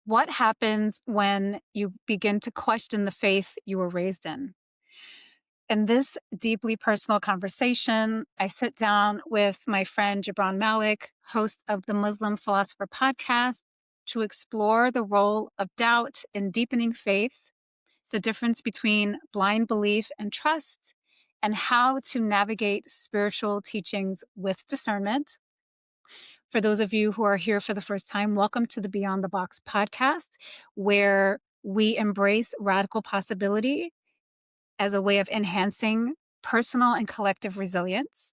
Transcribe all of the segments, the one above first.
What happens when you begin to question the faith you were raised in? In this deeply personal conversation, I sit down with my friend Gibran Malik, host of the Muslim Philosopher podcast, to explore the role of doubt in deepening faith, the difference between blind belief and trust, and how to navigate spiritual teachings with discernment. For those of you who are here for the first time, welcome to the Beyond the Box podcast, where we embrace radical possibility as a way of enhancing personal and collective resilience.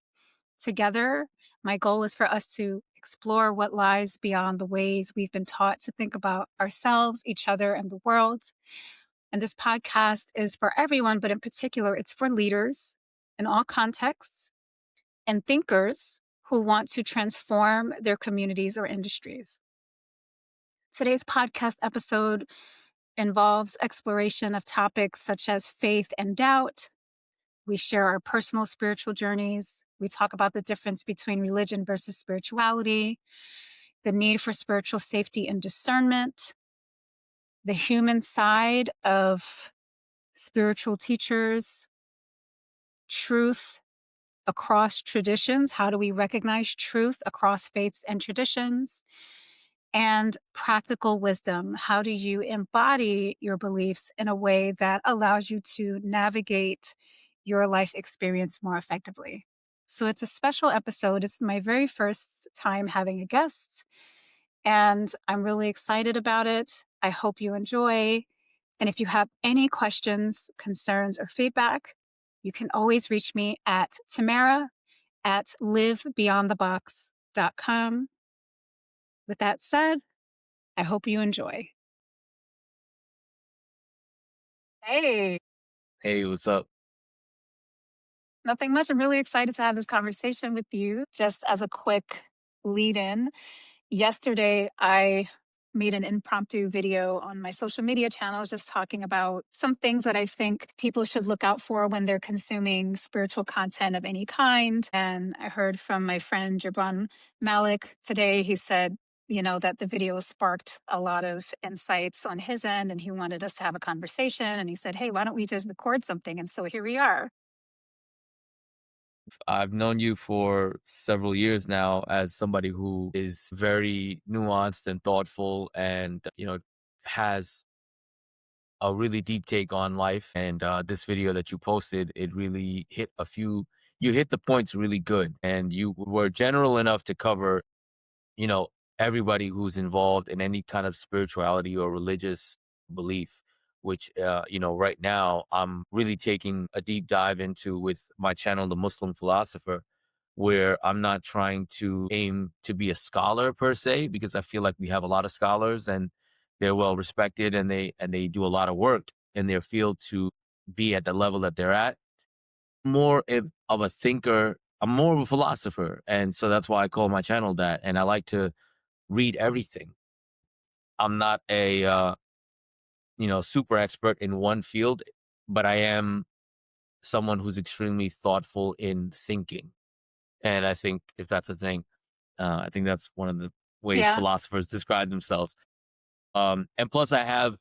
Together, my goal is for us to explore what lies beyond the ways we've been taught to think about ourselves, each other, and the world. And this podcast is for everyone, but in particular, it's for leaders in all contexts and thinkers who want to transform their communities or industries. Today's podcast episode involves exploration of topics such as faith and doubt. We share our personal spiritual journeys. We talk about the difference between religion versus spirituality, the need for spiritual safety and discernment, the human side of spiritual teachers, truth across traditions. How do we recognize truth across faiths and traditions? And practical wisdom. How do you embody your beliefs in a way that allows you to navigate your life experience more effectively? So it's a special episode. It's my very first time having a guest, and I'm really excited about it. I hope you enjoy. And if you have any questions, concerns, or feedback, you can always reach me at Tamara at livebeyondthebox.com. With that said, I hope you enjoy. Hey, Hey, what's up? nothing much. I'm really excited to have this conversation with you. Just as a quick lead in, yesterday I made an impromptu video on my social media channels just talking about some things that I think people should look out for when they're consuming spiritual content of any kind. And I heard from my friend Gibran Malik today. He said, that the video sparked a lot of insights on his end and he wanted us to have a conversation. And he said, hey, why don't we just record something? And so here we are. I've known you for several years now as somebody who is very nuanced and thoughtful and, has a really deep take on life. And this video that you posted, it really you hit the points really good. And you were general enough to cover, you know, everybody who's involved in any kind of spirituality or religious belief, which, right now I'm really taking a deep dive into with my channel, The Muslim Philosopher, where I'm not trying to aim to be a scholar per se, because I feel like we have a lot of scholars and they're well respected and they do a lot of work in their field to be at the level that they're at. Of a thinker. I'm more of a philosopher. And so that's why I call my channel that. And I like to read everything. I'm not a super expert in one field, but I am someone who's extremely thoughtful in thinking. And I think if that's a thing, I think that's one of the ways Yeah. philosophers describe themselves. And plus, I have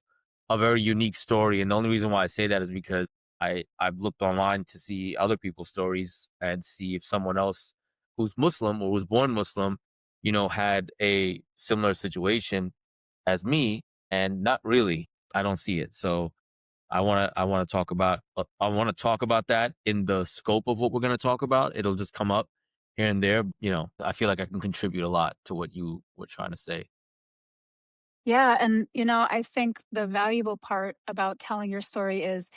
a very unique story, and the only reason why I say that is because I've looked online to see other people's stories and see if someone else who's Muslim or was born Muslim, had a similar situation as me, and not really. I don't see it. So I want to talk about that in the scope of what we're going to talk about. It'll just come up here and there. I feel like I can contribute a lot to what you were trying to say. Yeah. And, I think the valuable part about telling your story is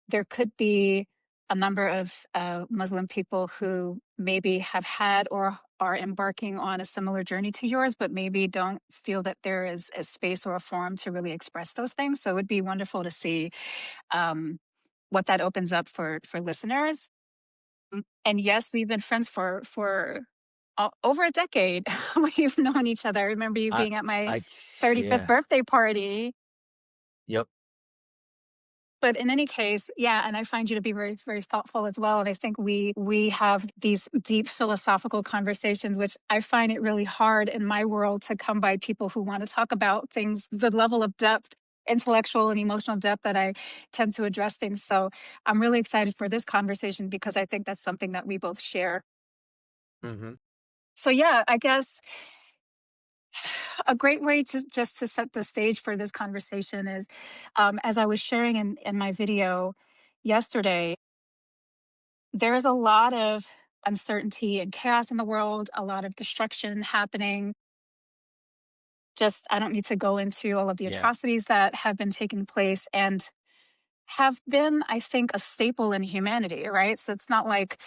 there could be a number of Muslim people who maybe have had or are embarking on a similar journey to yours, but maybe don't feel that there is a space or a forum to really express those things. So it would be wonderful to see um, what that opens up for listeners. And yes, we've been friends for over a decade. We've known each other. I remember you I, being at my I, 35th yeah, birthday party. yep. But in any case, yeah, and I find you to be very, very thoughtful as well. And I think we have these deep philosophical conversations, which I find it really hard in my world to come by people who want to talk about things, the level of depth, intellectual and emotional depth that I tend to address things. So I'm really excited for this conversation because I think that's something that we both share. Hmm. So yeah, I guess a great way to just to set the stage for this conversation is, as I was sharing in my video yesterday, there is a lot of uncertainty and chaos in the world, a lot of destruction happening. Just, I don't need to go into all of the Yeah. atrocities that have been taking place and have been, I think, a staple in humanity, right? So it's not like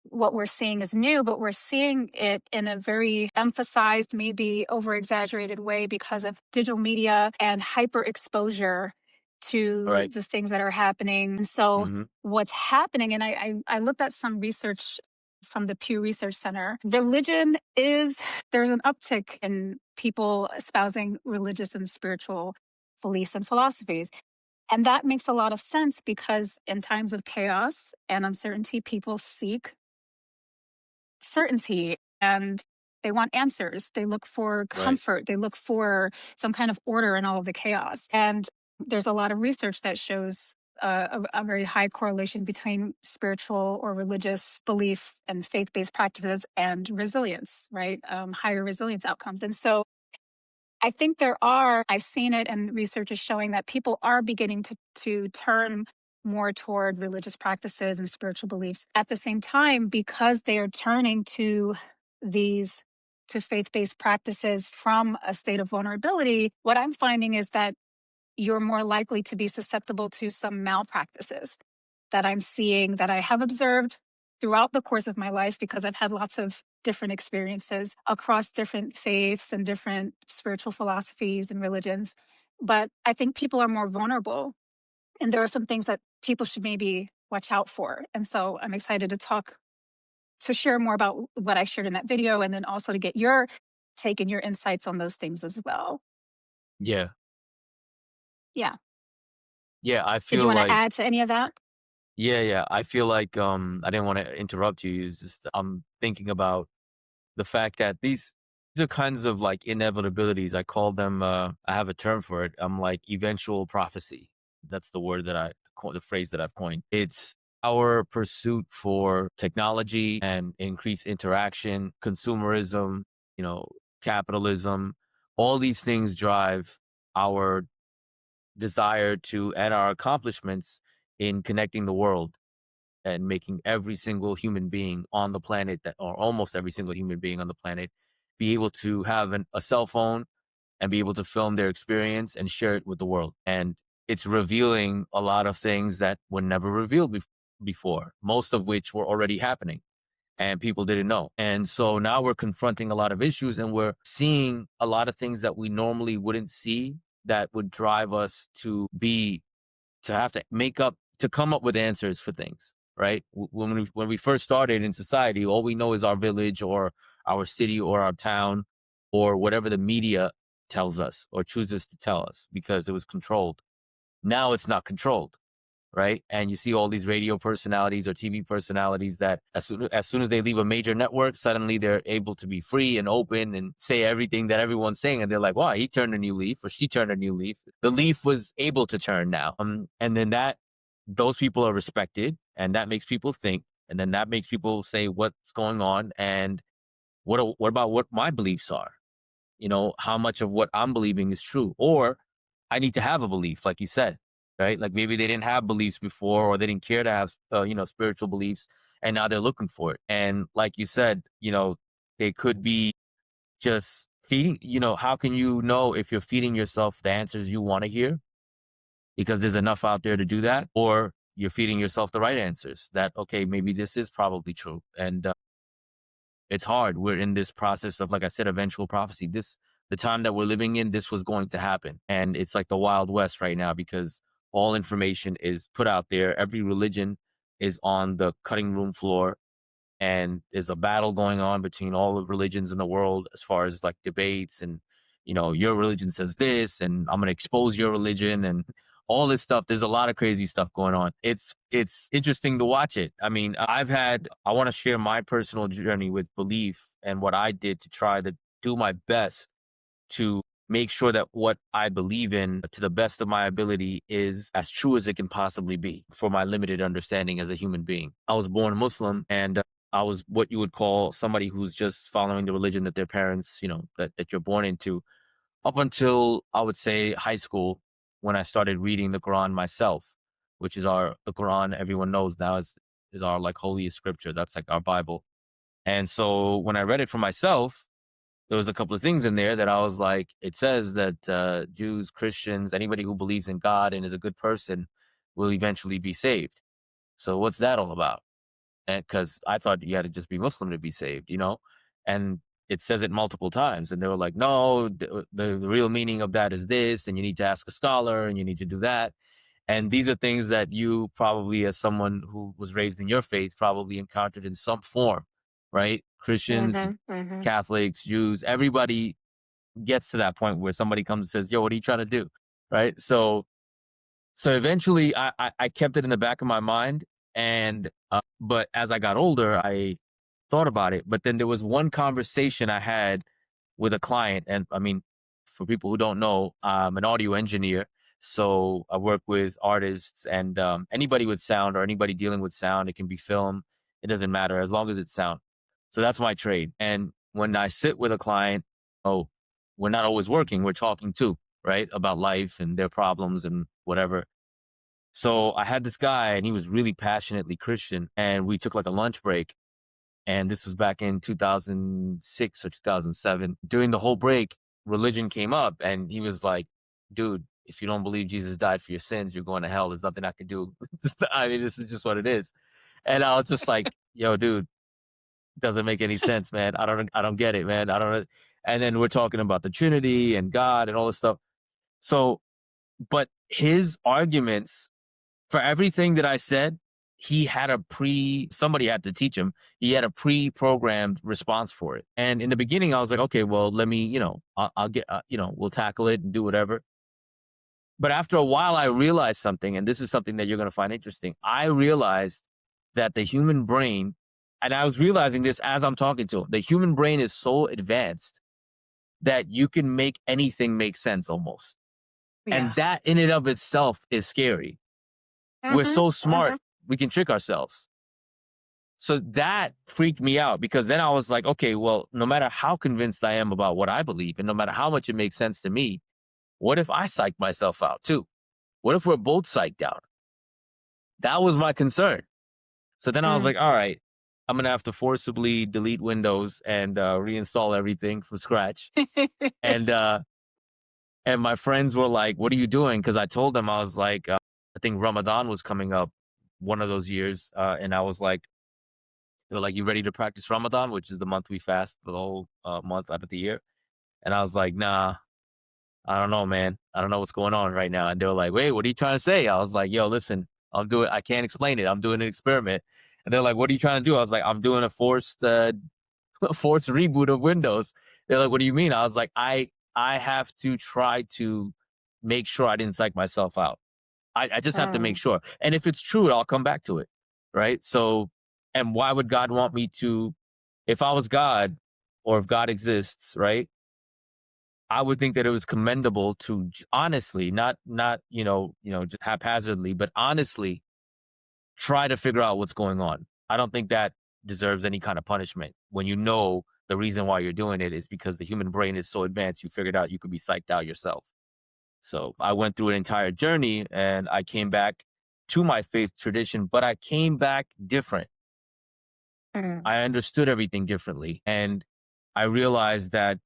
what we're seeing is new, but we're seeing it in a very emphasized, maybe over exaggerated way because of digital media and hyper exposure to Right. the things that are happening. And so, Hmm. what's happening, and I looked at some research from the Pew Research Center. Religion is, there's an uptick in people espousing religious and spiritual beliefs and philosophies. And that makes a lot of sense because in times of chaos and uncertainty, people seek certainty and they want answers. They look for Right. comfort. They look for some kind of order in all of the chaos. And there's a lot of research that shows a very high correlation between spiritual or religious belief and faith based practices and resilience, right? Higher resilience outcomes. And so I think I've seen it, and research is showing that people are beginning to turn more toward religious practices and spiritual beliefs at the same time because they are turning to these to faith-based practices from a state of vulnerability. What I'm finding is that you're more likely to be susceptible to some malpractices that I'm seeing, that I have observed throughout the course of my life because I've had lots of different experiences across different faiths and different spiritual philosophies and religions. But I think people are more vulnerable. And there are some things that people should maybe watch out for. And so I'm excited to share more about what I shared in that video and then also to get your take and your insights on those things as well. Yeah. Yeah. Yeah. I Did you feel want to like, add to any of that? yeah, yeah. I feel like, I didn't want to interrupt you. It's just, I'm thinking about the fact that these are kinds of like inevitabilities. I call them, I have a term for it. I'm like eventual prophecy. That's the word that the phrase that I've coined. It's our pursuit for technology and increased interaction, consumerism, you know, capitalism. All these things drive our desire to and our accomplishments in connecting the world and making every single human being on the planet or almost every single human being on the planet be able to have a cell phone and be able to film their experience and share it with the world. And it's revealing a lot of things that were never revealed before, most of which were already happening and people didn't know. And so now we're confronting a lot of issues and we're seeing a lot of things that we normally wouldn't see that would drive us to have to come up with answers for things, right? When we first started in society, all we know is our village or our city or our town or whatever the media tells us or chooses to tell us because it was controlled. Now it's not controlled, right? And you see all these radio personalities or TV personalities that as soon as they leave a major network, suddenly they're able to be free and open and say everything that everyone's saying, and they're like, "Wow, he turned a new leaf," or "She turned a new leaf." The leaf was able to turn now, and then those people are respected, and that makes people think, and then that makes people say what's going on, and what about what my beliefs are? How much of what I'm believing is true, or I need to have a belief, like you said, right? Like maybe they didn't have beliefs before, or they didn't care to have, spiritual beliefs, and now they're looking for it. And like you said, they could be just feeding. How can you know if you're feeding yourself the answers you want to hear? Because there's enough out there to do that, or you're feeding yourself the right answers that, okay, maybe this is probably true. And it's hard. We're in this process of, like I said, eventual prophecy. The time that we're living in, this was going to happen. And it's like the Wild West right now because all information is put out there. Every religion is on the cutting room floor. And there's a battle going on between all the religions in the world as far as like debates and, your religion says this, and I'm going to expose your religion and all this stuff. There's a lot of crazy stuff going on. It's interesting to watch it. I mean, I want to share my personal journey with belief and what I did to try to do my best to make sure that what I believe in to the best of my ability is as true as it can possibly be for my limited understanding as a human being. I was born Muslim, and I was what you would call somebody who's just following the religion that their parents, that you're born into, up until I would say high school, when I started reading the Quran myself, which is the Quran everyone knows now is our like holiest scripture. That's like our Bible. And so when I read it for myself, there was a couple of things in there that I was like, it says that Jews, Christians, anybody who believes in God and is a good person will eventually be saved. So what's that all about? And because I thought you had to just be Muslim to be saved, and it says it multiple times. And they were like, no, the real meaning of that is this, and you need to ask a scholar and you need to do that. And these are things that you probably, as someone who was raised in your faith, probably encountered in some form, right? Christians, Catholics, Jews, everybody gets to that point where somebody comes and says, yo, what are you trying to do? Right. So eventually I kept it in the back of my mind. And, but as I got older, I thought about it. But then there was one conversation I had with a client. And I mean, for people who don't know, I'm an audio engineer. So I work with artists and anybody with sound or anybody dealing with sound. It can be film. It doesn't matter as long as it's sound. So that's my trade. And when I sit with a client, oh, we're not always working. We're talking too, right? About life and their problems and whatever. So I had this guy and he was really passionately Christian, and we took like a lunch break. And this was back in 2006 or 2007. During the whole break, religion came up and he was like, dude, if you don't believe Jesus died for your sins, you're going to hell. There's nothing I can do. I mean, this is just what it is. And I was just like, yo, dude, doesn't make any sense, man. I don't get it, man. I don't know. And then we're talking about the Trinity and God and all this stuff. So, but his arguments for everything that I said, he had somebody had to teach him. He had a pre-programmed response for it. And in the beginning, I was like, okay, well, let me, I'll get, we'll tackle it and do whatever. But after a while, I realized something, and this is something that you're going to find interesting. I realized that the human brain, and I was realizing this as I'm talking to him, the human brain is so advanced that you can make anything make sense almost. Yeah. And that in and of itself is scary. We're so smart, we can trick ourselves. So that freaked me out, because then I was like, okay, well, no matter how convinced I am about what I believe and no matter how much it makes sense to me, what if I psych myself out too? What if we're both psyched out? That was my concern. So then I was like, all right, I'm going to have to forcibly delete Windows and reinstall everything from scratch. And my friends were like, what are you doing? Because I told them, I was like, I think Ramadan was coming up one of those years. And I was like, they were like, you ready to practice Ramadan, which is the month we fast for the whole month out of the year? And I was like, nah, I don't know, man. I don't know what's going on right now. And they were like, wait, what are you trying to say? I was like, yo, listen, I can't explain it. I'm doing an experiment. And they're like, what are you trying to do? I was like, I'm doing a forced forced reboot of Windows. They're like, what do you mean? I was like, I have to try to make sure I didn't psych myself out. I just have to make sure. And if it's true, I'll come back to it. Right. So, and why would God want me to, if I was God, or if God exists, right? I would think that it was commendable to honestly, not just haphazardly, but honestly try to figure out what's going on. I don't think that deserves any kind of punishment when you know the reason why you're doing it is because the human brain is so advanced. You figured out you could be psyched out yourself. So I went through an entire journey and I came back to my faith tradition, but I came back different. I understood everything differently. And I realized that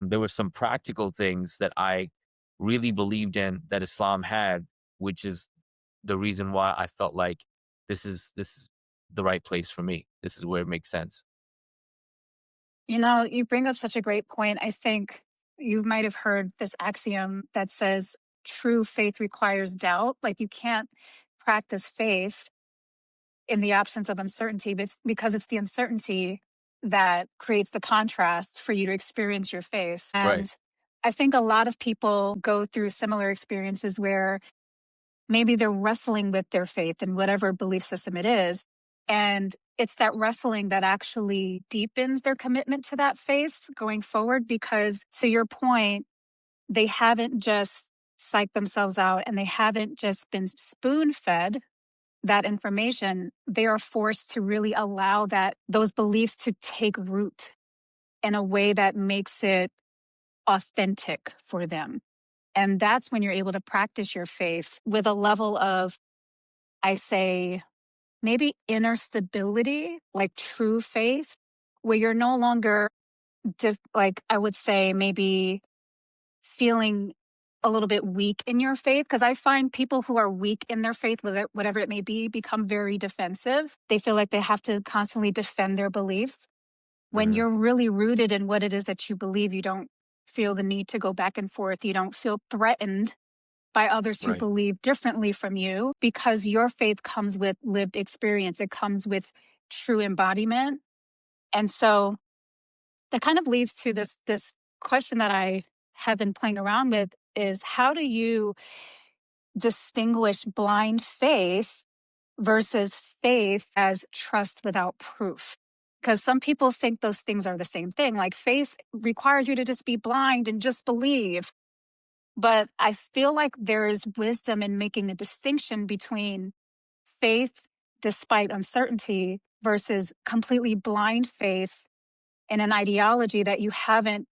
there were some practical things that I really believed in that Islam had, which is the reason why I felt like this is the right place for me. This is where it makes sense. You bring up such a great point. I think you might have heard this axiom that says true faith requires doubt. Like you can't practice faith in the absence of uncertainty, but because it's the uncertainty that creates the contrast for you to experience your faith. Right. And I think a lot of people go through similar experiences where maybe they're wrestling with their faith and whatever belief system it is. And it's that wrestling that actually deepens their commitment to that faith going forward, because to your point, they haven't just psyched themselves out and they haven't just been spoon fed that information. They are forced to really allow those beliefs to take root in a way that makes it authentic for them. And that's when you're able to practice your faith with a level of, I say, maybe inner stability, like true faith, where you're no longer, like I would say, maybe feeling a little bit weak in your faith. Because I find people who are weak in their faith, whatever it may be, become very defensive. They feel like they have to constantly defend their beliefs. When Mhm. you're really rooted in what it is that you believe, you don't feel the need to go back and forth. You don't feel threatened by others who Right. believe differently from you, because your faith comes with lived experience. It comes with true embodiment. And so that kind of leads to this question that I have been playing around with, is how do you distinguish blind faith versus faith as trust without proof? Because some people think those things are the same thing. Like faith requires you to just be blind and just believe. But I feel like there is wisdom in making a distinction between faith despite uncertainty versus completely blind faith in an ideology that you haven't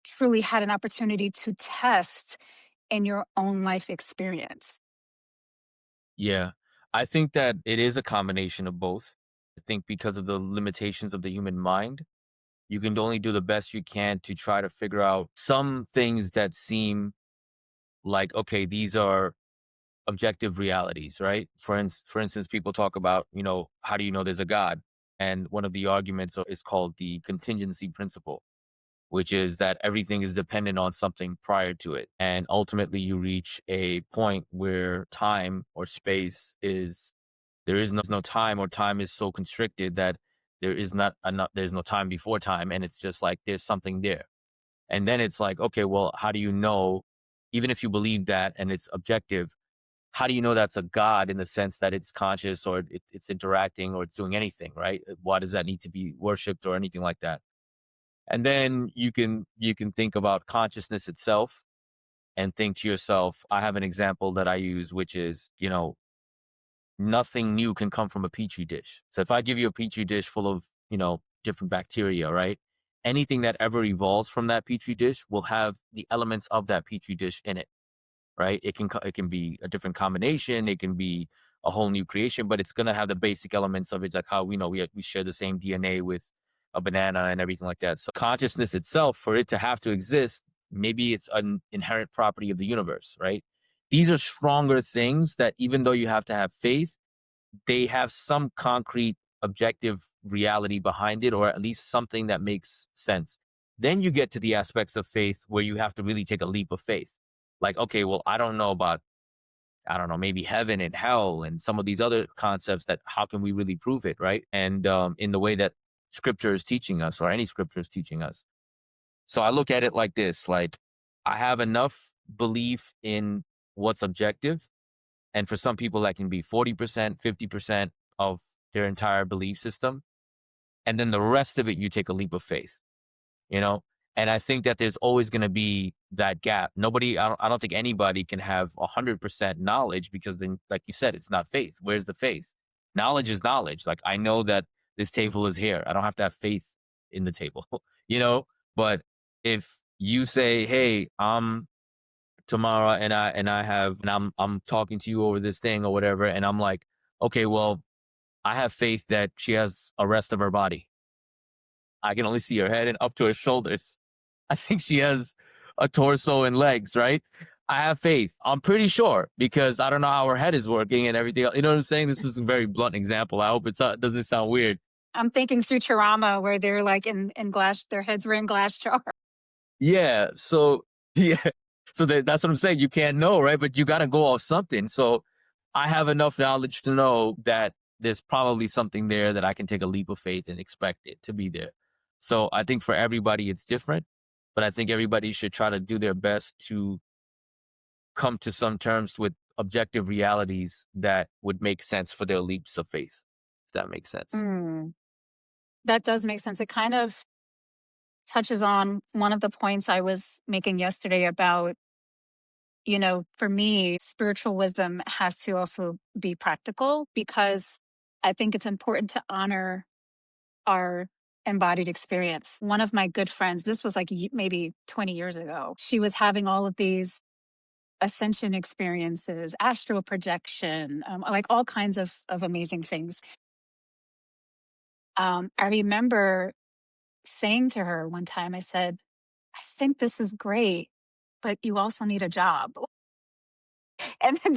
truly had an opportunity to test in your own life experience. Yeah. I think that it is a combination of both. I think because of the limitations of the human mind, you can only do the best you can to try to figure out some things that seem like, okay, these are objective realities, right? For instance, people talk about, how do you know there's a God? And one of the arguments is called the contingency principle, which is that everything is dependent on something prior to it. And ultimately, you reach a point where time or space is, there is no time, or time is so constricted that there is not enough, there's no time before time. And it's just like there's something there. And then it's like, okay, well, how do you know, even if you believe that and it's objective, how do you know that's a God in the sense that it's conscious, or it's interacting, or it's doing anything, right? Why does that need to be worshipped or anything like that? And then you can think about consciousness itself and think to yourself, I have an example that I use, which is, nothing new can come from a petri dish. So if I give you a petri dish full of, different bacteria, right? Anything that ever evolves from that petri dish will have the elements of that petri dish in it, right? It can be a different combination, it can be a whole new creation, but it's gonna have the basic elements of it, like how we know we share the same DNA with a banana and everything like that. So consciousness itself, for it to have to exist, maybe it's an inherent property of the universe, right? These are stronger things that, even though you have to have faith, they have some concrete objective reality behind it, or at least something that makes sense. Then you get to the aspects of faith where you have to really take a leap of faith. Like, okay, well, I don't know about, I don't know, maybe heaven and hell and some of these other concepts, that how can we really prove it, right? And in the way that scripture is teaching us, or any scripture is teaching us. So I look at it like this, like, I have enough belief in what's objective, and for some people, that can be 40%, 50% of their entire belief system. And then the rest of it, you take a leap of faith, you know? And I think that there's always going to be that gap. I don't think anybody can have 100% knowledge, because then, like you said, it's not faith. Where's the faith? Knowledge is knowledge. Like, I know that this table is here. I don't have to have faith in the table, you know? But if you say, hey, I'm Tamara, and I'm talking to you over this thing or whatever, and I'm like, okay, well, I have faith that she has a rest of her body. I can only see her head and up to her shoulders. I think she has a torso and legs, right? I have faith. I'm pretty sure, because I don't know how her head is working and everything else. You know what I'm saying? This is a very blunt example. I hope it doesn't sound weird. I'm thinking through Futurama, where they're like in glass, their heads were in glass jar. Yeah. So yeah. So that's what I'm saying. You can't know, right? But you got to go off something. So I have enough knowledge to know that there's probably something there that I can take a leap of faith and expect it to be there. So I think for everybody it's different, but I think everybody should try to do their best to come to some terms with objective realities that would make sense for their leaps of faith, if that makes sense. That does make sense. It kind of touches on one of the points I was making yesterday about, for me, spiritual wisdom has to also be practical, because I think it's important to honor our embodied experience. One of my good friends, this was like maybe 20 years ago, she was having all of these ascension experiences, astral projection, like all kinds of amazing things. I remember saying to her one time, I said, I think this is great, but you also need a job. And then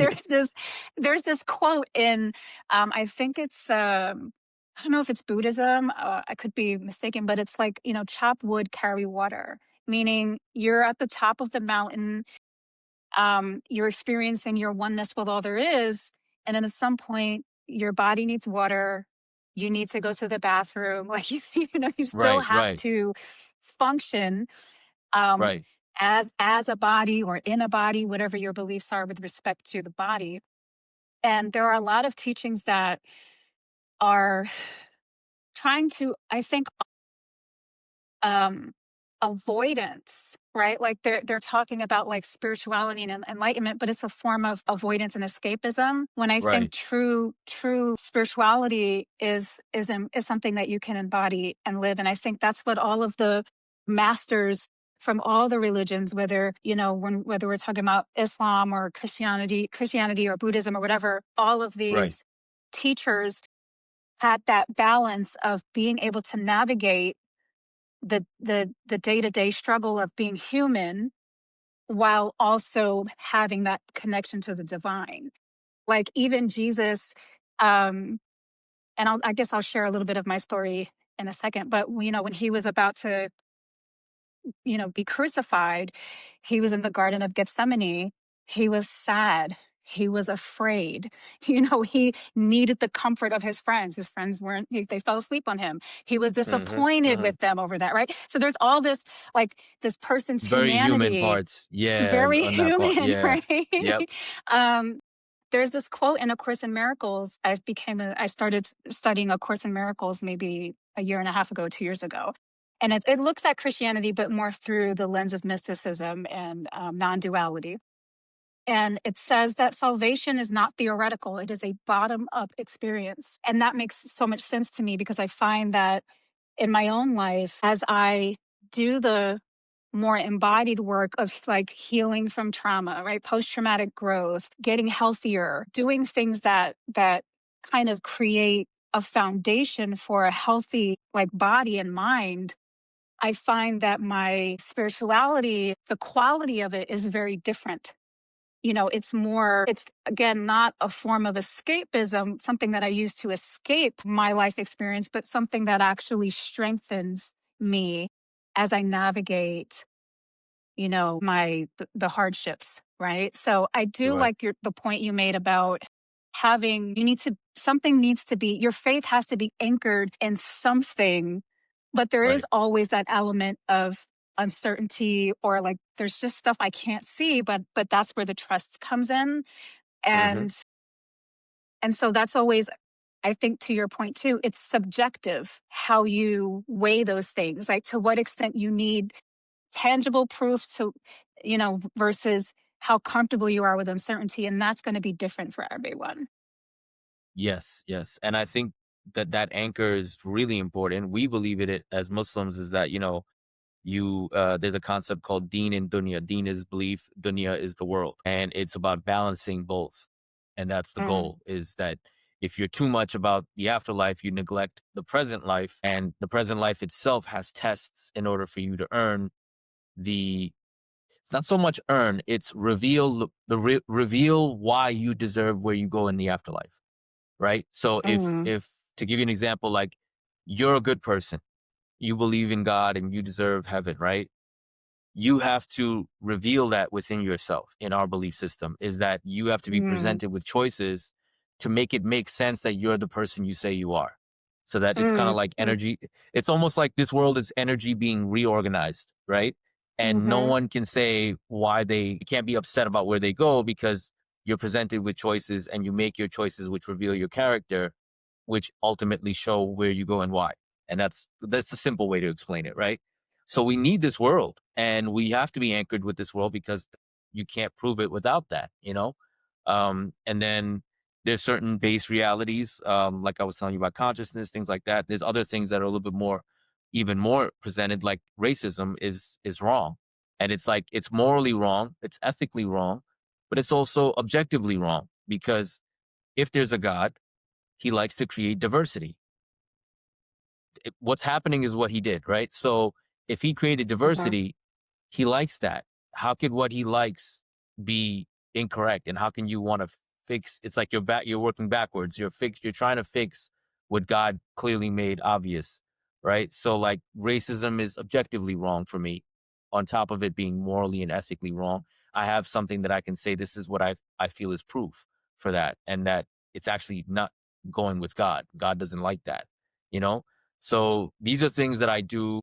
there's this quote in, I think it's, I don't know if it's Buddhism. I could be mistaken, but it's like, chop wood, carry water, meaning you're at the top of the mountain. You're experiencing your oneness with all there is. And then at some point, your body needs water. You need to go to the bathroom. Like, you still Right, have right, to function um, right, as a body or in a body, whatever your beliefs are with respect to the body. And there are a lot of teachings that are trying to, I think, um, avoidance, right? Like they're talking about like spirituality and enlightenment, but it's a form of avoidance and escapism. When I think right, true spirituality is something that you can embody and live. And I think that's what all of the masters from all the religions, whether whether we're talking about Islam or Christianity or Buddhism or whatever, all of right, these teachers had that balance of being able to navigate the day-to-day struggle of being human while also having that connection to the divine. Like even Jesus, and I guess I'll share a little bit of my story in a second, but when he was about to be crucified, he was in the Garden of Gethsemane. He was sad. He was afraid. He needed the comfort of his friends. His friends they fell asleep on him. He was hmm disappointed hmm with them over that, right? So there's all this, like this person's very human humanity, parts. Yeah, very on that part. human, Yeah. right? Yep. um, there's this quote in A Course in Miracles. I started studying A Course in Miracles maybe a year and a half ago, 2 years ago. And it looks at Christianity, but more through the lens of mysticism and non-duality. And it says that salvation is not theoretical. It is a bottom-up experience. And that makes so much sense to me, because I find that in my own life, as I do the more embodied work of like healing from trauma, right? Post-traumatic growth, getting healthier, doing things that kind of create a foundation for a healthy like body and mind. I find that my spirituality, the quality of it is very different. It's again, not a form of escapism, something that I use to escape my life experience, but something that actually strengthens me as I navigate, the hardships, right? So I do Right. like the point you made about something needs to be, your faith has to be anchored in something, but there is Right. always that element of uncertainty, or like there's just stuff I can't see, but that's where the trust comes in. hmm And so that's always, I think, to your point too, it's subjective how you weigh those things, like to what extent you need tangible proof versus how comfortable you are with uncertainty. And that's going to be different for everyone. Yes, yes. And I think that anchor is really important. We believe in it as Muslims, is that, there's a concept called deen and dunya. Deen is belief, dunya is the world. And it's about balancing both. And that's the Mm, goal, is that if you're too much about the afterlife, you neglect the present life. And the present life itself has tests in order for you to earn the it's not so much earn, it's reveal why you deserve where you go in the afterlife. Right? So mm, if to give you an example, like you're a good person, you believe in God and you deserve heaven, right? You have to reveal that within yourself. In our belief system, is that you have to be mm, presented with choices to make it make sense that you're the person you say you are. So that it's kind of mm, like mm, energy. It's almost like this world is energy being reorganized, right? And no mhm, one can say why they can't be upset about where they go, because you're presented with choices and you make your choices which reveal your character, which ultimately show where you go and why. And that's the simple way to explain it, right? So we need this world and we have to be anchored with this world because you can't prove it without that, and then there's certain base realities, like I was telling you about consciousness, things like that. There's other things that are a little bit more, even more presented, like racism is wrong. And it's like, it's morally wrong, it's ethically wrong, but it's also objectively wrong because if there's a God, he likes to create diversity. What's happening is what he did, right? So if he created Mhm. diversity, he likes that. How could what he likes be incorrect? And how can you want to fix? It's like you're working backwards. You're trying to fix what God clearly made obvious, right? So like racism is objectively wrong for me. On top of it being morally and ethically wrong, I have something that I can say this is what I feel is proof for that, and that it's actually not going with God. God doesn't like that, you know? So these are things that I do,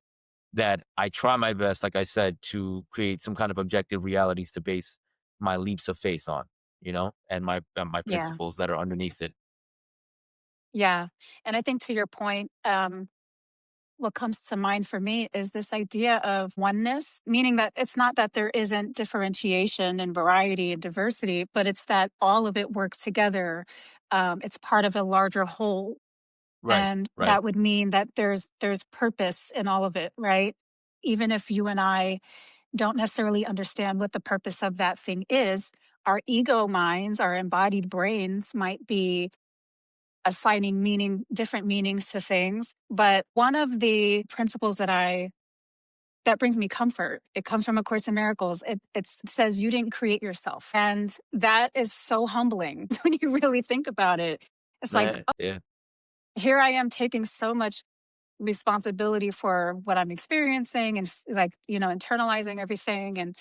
that I try my best, like I said, to create some kind of objective realities to base my leaps of faith on, and my Yeah. principles that are underneath it. Yeah. And I think to your point, what comes to mind for me is this idea of oneness, meaning that it's not that there isn't differentiation and variety and diversity, but it's that all of it works together. It's part of a larger whole. Right, And right, that would mean that there's purpose in all of it, right? Even if you and I don't necessarily understand what the purpose of that thing is, our ego minds, our embodied brains might be assigning different meanings to things. But one of the principles that brings me comfort, it comes from A Course in Miracles. It says you didn't create yourself. And that is so humbling when you really think about it. It's like, yeah, yeah, here I am taking so much responsibility for what I'm experiencing and like, internalizing everything and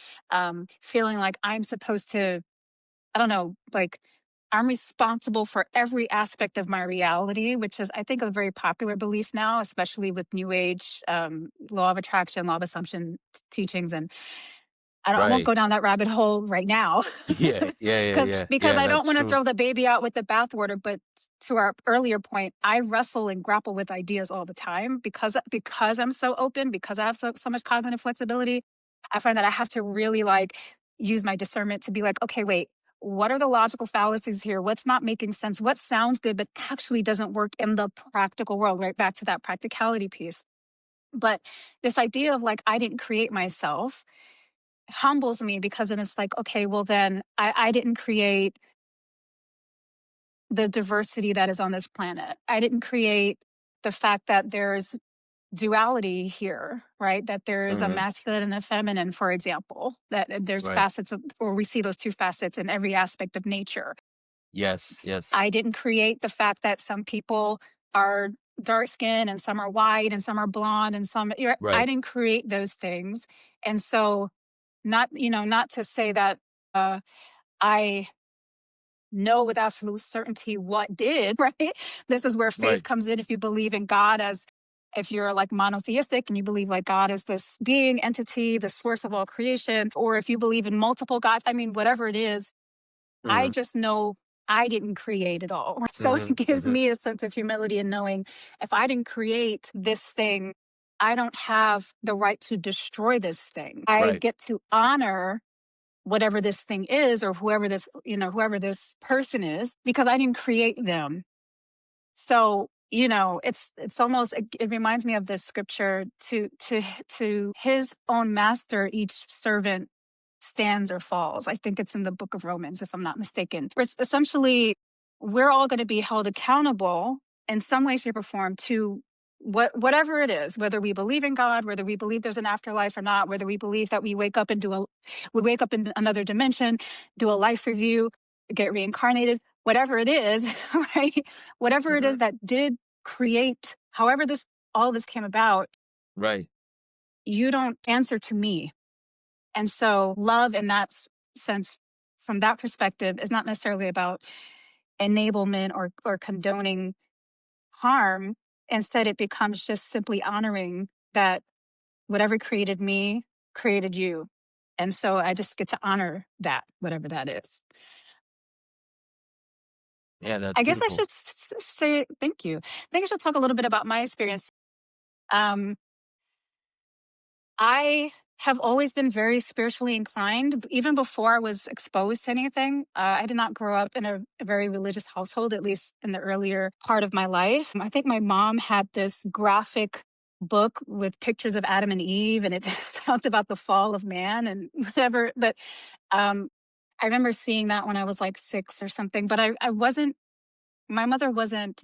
feeling like I'm supposed to, I don't know, like I'm responsible for every aspect of my reality, which is, I think, a very popular belief now, especially with New Age law of attraction, law of assumption teachings. And I won't right. go down that rabbit hole right now Yeah, yeah, yeah, because yeah, because yeah. I don't That's want to true. throw the baby out with the bathwater. But to our earlier point, I wrestle and grapple with ideas all the time because I'm so open, because I have so much cognitive flexibility. I find that I have to really like use my discernment to be like, okay, wait, what are the logical fallacies here? What's not making sense? What sounds good but actually doesn't work in the practical world? Right back to that practicality piece. But this idea of like I didn't create myself humbles me because then it's like, okay, well, then I didn't create the diversity that is on this planet. I didn't create the fact that there's duality here, right? That there is a Hmm. masculine and a feminine, for example, that there's Right. facets of, or we see those two facets in every aspect of nature. Yes, yes. I didn't create the fact that some people are dark skinned and some are white and some are blonde and I Right. didn't create those things. And so, not to say that I know with absolute certainty what did, right? This is where faith Right. comes in. If you believe in God as, if you're like monotheistic and you believe like God is this being entity, the source of all creation, or if you believe in multiple gods, I mean, whatever it is, I Hmm. just know I didn't create it all. So Hmm. it gives Hmm. me a sense of humility in knowing if I didn't create this thing, I don't have the right to destroy this thing. I Right. get to honor whatever this thing is or whoever this person is because I didn't create them. So, it's almost, it reminds me of this scripture, to his own master each servant stands or falls. I think it's in the book of Romans, if I'm not mistaken. Where it's essentially, we're all going to be held accountable in some way, shape, or form to whatever it is, whether we believe in God, whether we believe there's an afterlife or not, whether we believe that we wake up in another dimension, do a life review, get reincarnated, whatever it is, right? Whatever it Hmm. is that did create, however all this came about, Right. you don't answer to me. And so love in that sense, from that perspective, is not necessarily about enablement or condoning harm. Instead, it becomes just simply honoring that whatever created me created you. And so I just get to honor that, whatever that is. Yeah, that's I guess I beautiful. should say thank you. I think I should talk a little bit about my experience. Um, I have always been very spiritually inclined, even before I was exposed to anything. I did not grow up in a very religious household, at least in the earlier part of my life. I think my mom had this graphic book with pictures of Adam and Eve, and it talked about the fall of man and whatever. But um, I remember seeing that when I was like 6 or something. But I wasn't, my mother wasn't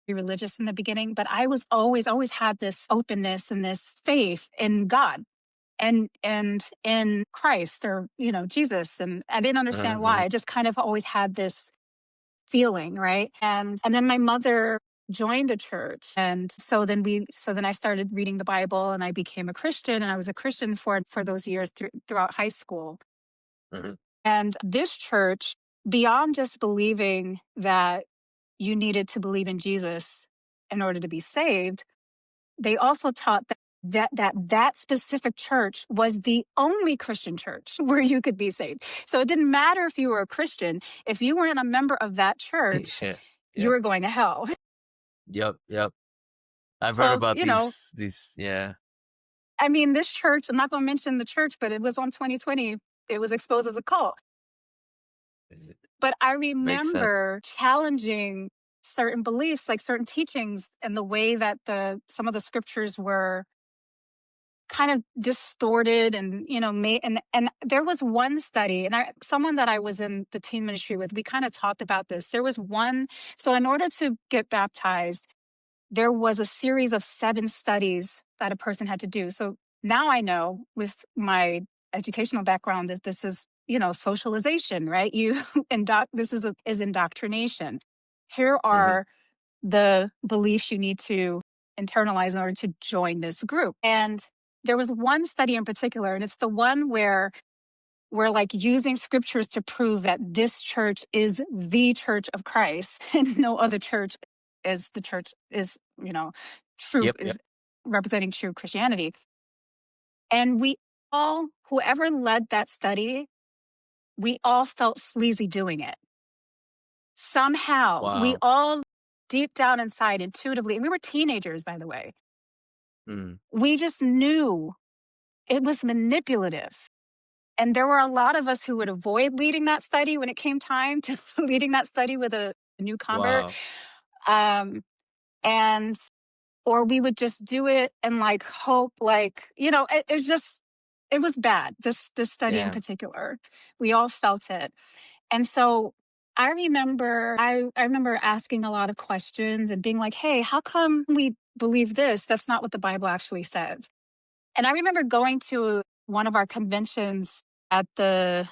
religious in the beginning, but I was always had this openness and this faith in God and in Christ, or Jesus, and I didn't understand why. Mhm. I just kind of always had this feeling, right? And then my mother joined a church, and so then I started reading the Bible, and I became a Christian, and I was a Christian for those years throughout high school. Mhm. And this church, beyond just believing that you needed to believe in Jesus in order to be saved, they also taught that specific church was the only Christian church where you could be saved. So it didn't matter if you were a Christian. If you weren't a member of that church, Yeah. you Yep. were going to hell. Yep. Yep. I've heard So, about these. Yeah. I mean, this church, I'm not going to mention the church, but it was on 2020. It was exposed as a cult. Is it But I makes sense. remember challenging certain beliefs, like certain teachings, and the way that some of the scriptures were kind of distorted, and made, and there was one study, and someone that I was in the teen ministry with, we kind of talked about this. There was one, so in order to get baptized, there was a series of 7 studies that a person had to do. So now I know, with my educational background, that this is socialization, right? You this is indoctrination. Here Mhm. are the beliefs you need to internalize in order to join this group. And there was one study in particular, and it's the one where we're like using scriptures to prove that this church is the church of Christ and no other church is the church is, true, Yep. Yep. is representing true Christianity. And we all, whoever led that study, we all felt sleazy doing it. Somehow, we Wow. all deep down inside intuitively, and we were teenagers, by the way, Mm. we just knew it was manipulative. And there were a lot of us who would avoid leading that study when it came time to leading that study with a new convert. Wow. Um, and, or we would just do it and like hope, like, it was just, it was bad. This study in Damn. particular, we all felt it. And so I remember asking a lot of questions and being like, hey, how come we believe this? That's not what the Bible actually says. And I remember going to one of our conventions at I